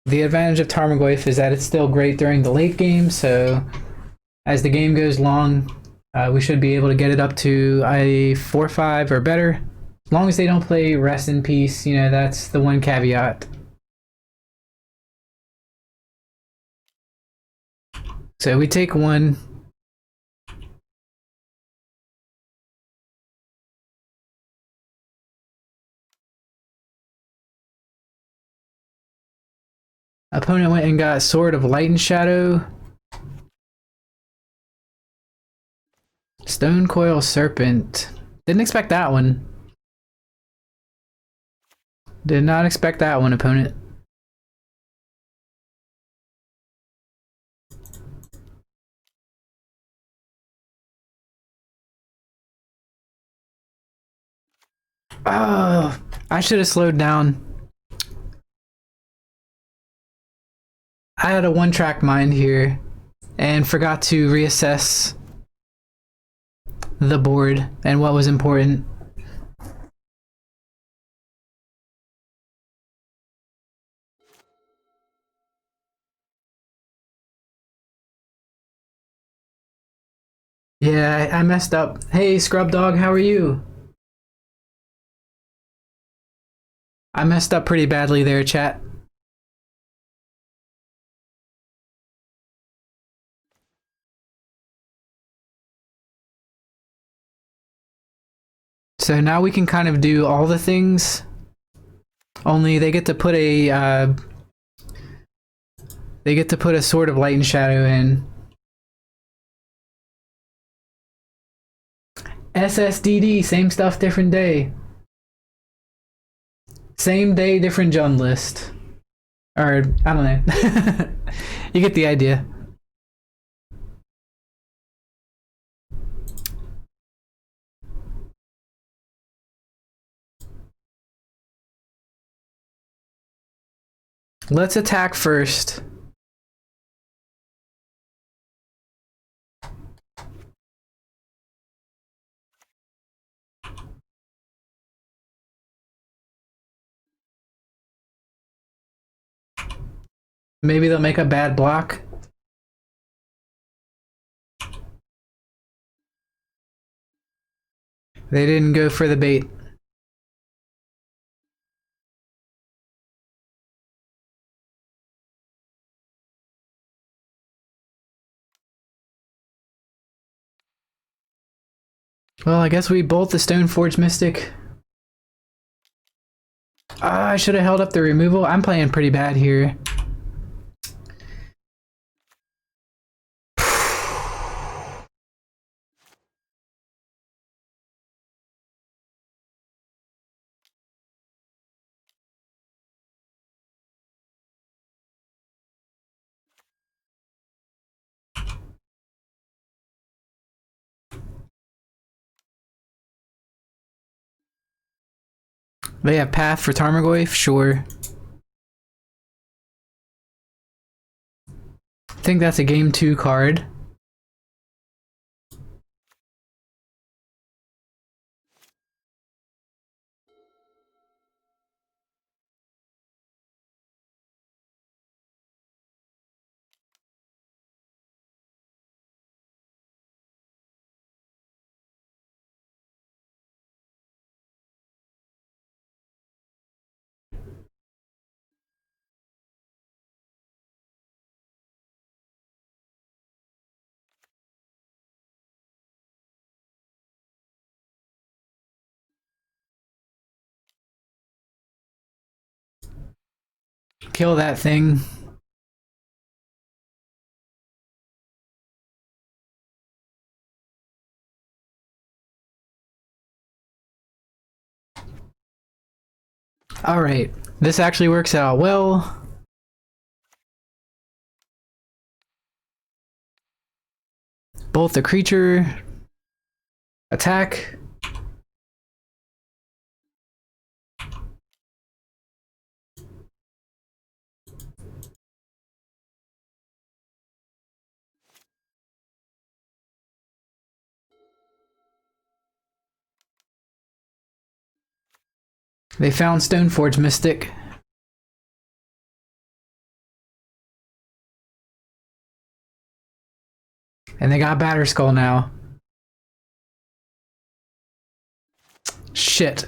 The advantage of Tarmogoyf is that it's still great during the late game, so as the game goes long, we should be able to get it up to a 4-5 or better. As long as they don't play Rest in Peace, you know, that's the one caveat. So we take one. Opponent went and got Sword of Light and Shadow. Stone Coil Serpent. Didn't expect that one. Did not expect that one, opponent. Oh, I should have slowed down. I had a one-track mind here and forgot to reassess the board and what was important. Yeah, I messed up. Hey, Scrub Dog, how are you? I messed up pretty badly there, chat. So now we can kind of do all the things, only they get to put a Sword of Light and Shadow in. SSDD, same stuff, different day. Same day, different Jund list. Or, I don't know. You get the idea. Let's attack first. Maybe they'll make a bad block. They didn't go for the bait. Well, I guess we bolt the Stoneforge Mystic. I should have held up the removal. I'm playing pretty bad here. They have Path for Tarmogoyf? Sure. I think that's a game 2 card. Kill that thing. Alright, this actually works out well. Bolt the creature. Attack. They found Stoneforge Mystic. And they got Batterskull now. Shit.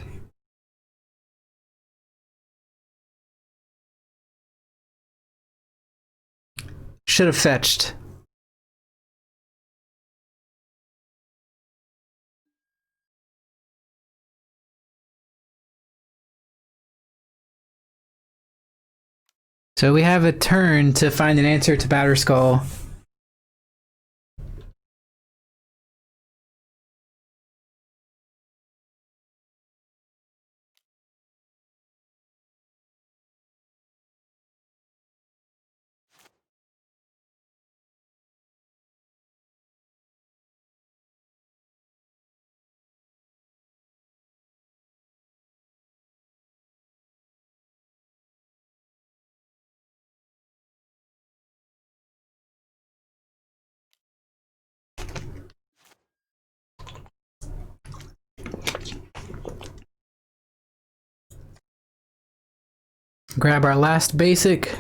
Should have fetched. So we have a turn to find an answer to Batterskull. Grab our last basic.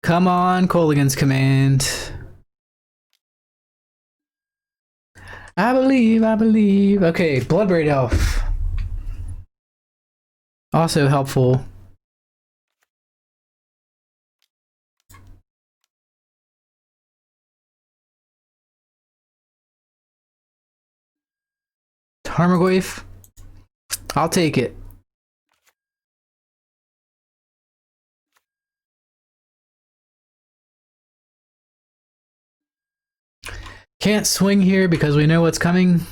Come on, Kolaghan's Command. I believe, I believe. Okay, Bloodbraid Elf. Also helpful. Tarmogoyf. I'll take it. Can't swing here because we know what's coming.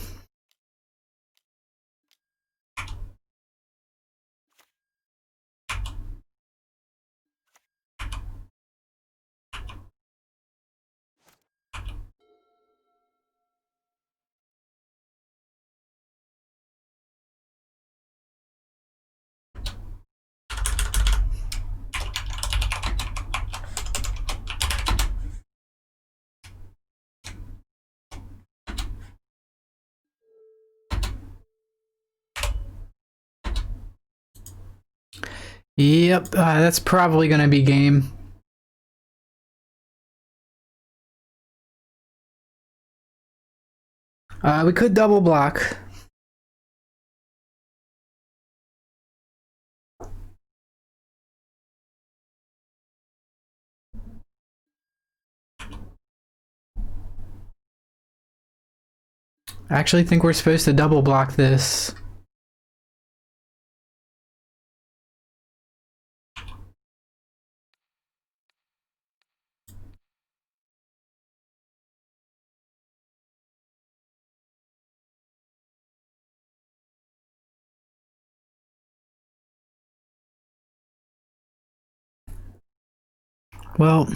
Yep, that's probably gonna be game. We could double block. I actually think we're supposed to double block this. Well,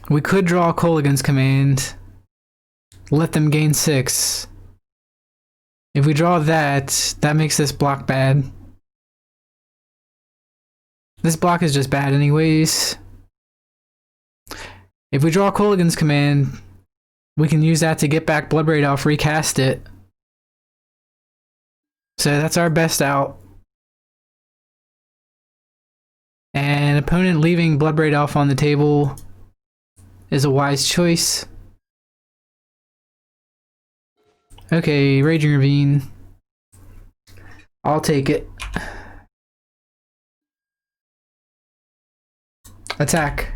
we could draw Kolaghan's Command. Let them gain 6. If we draw that, that makes this block bad. This block is just bad anyways. If we draw Kolaghan's Command, we can use that to get back Bloodbraid Elf, recast it. So that's our best out. And opponent leaving Bloodbraid Elf on the table is a wise choice. Okay, Raging Ravine. I'll take it. Attack.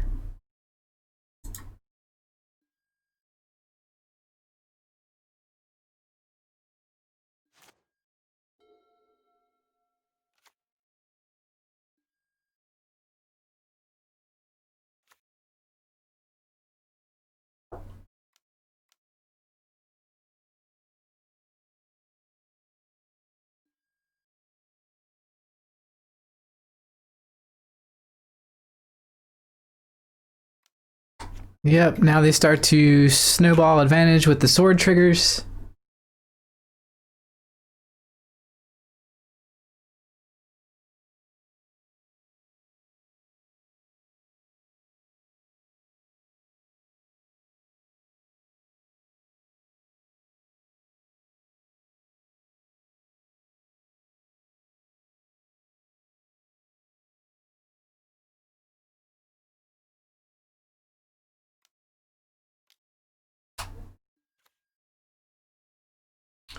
Yep, now they start to snowball advantage with the sword triggers.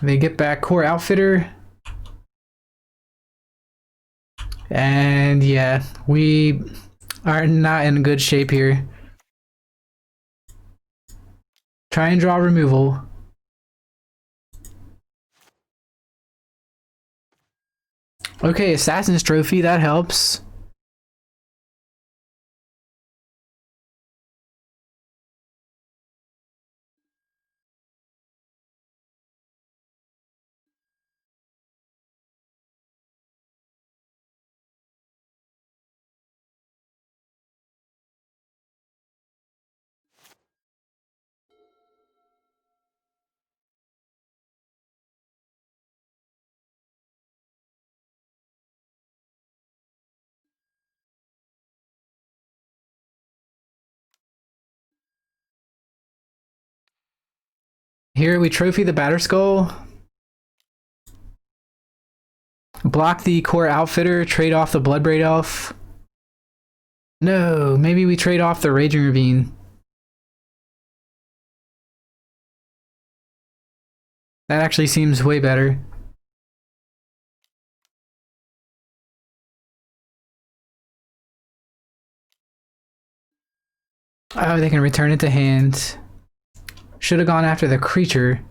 They get back Core Outfitter. And yeah, we are not in good shape here. Try and draw removal. Okay, Assassin's Trophy, that helps. Here we trophy the Batterskull. Block the Core Outfitter, trade off the Bloodbraid Elf. No, maybe we trade off the Raging Ravine. That actually seems way better. Oh, they can return it to hand. Should have gone after the creature.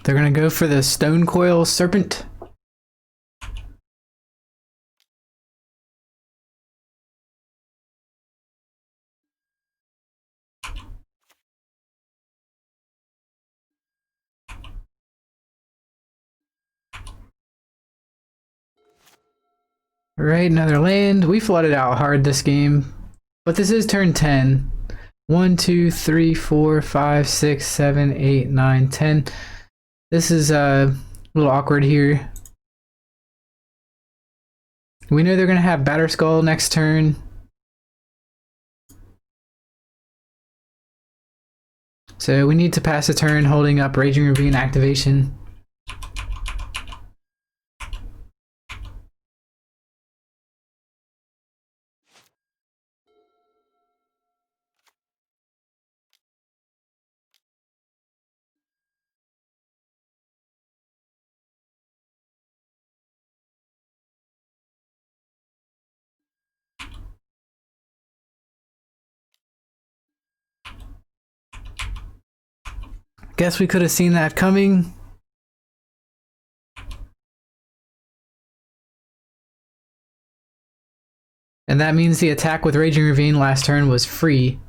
They're gonna go for the Stone Coil Serpent. Right, another land. We flooded out hard this game. But this is turn 10. 1, 2, 3, 4, 5, 6, 7, 8, 9, 10. This is a little awkward here. We know they're going to have Batterskull next turn. So we need to pass a turn holding up Raging Ravine activation. Guess we could have seen that coming. And that means the attack with Raging Ravine last turn was free.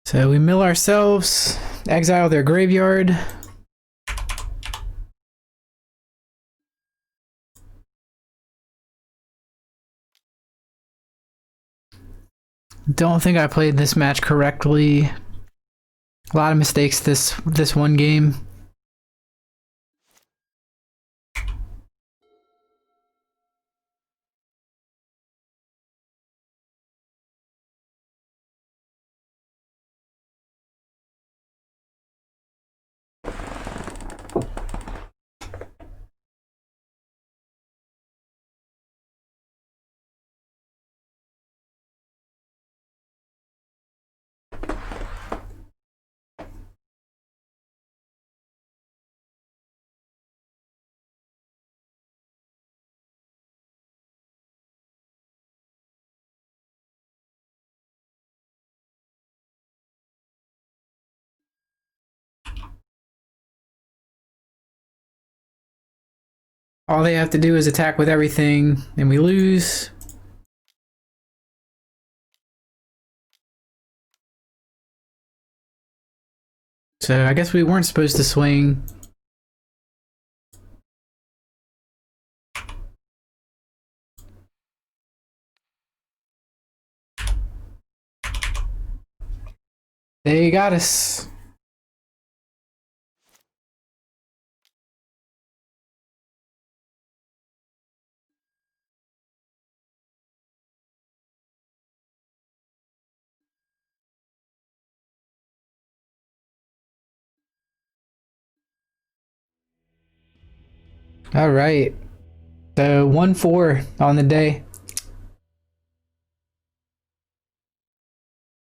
So we mill ourselves, exile their graveyard. Don't think I played this match correctly. A lot of mistakes this one game. All they have to do is attack with everything, and we lose. So I guess we weren't supposed to swing. They got us. All right. So 1-4 on the day.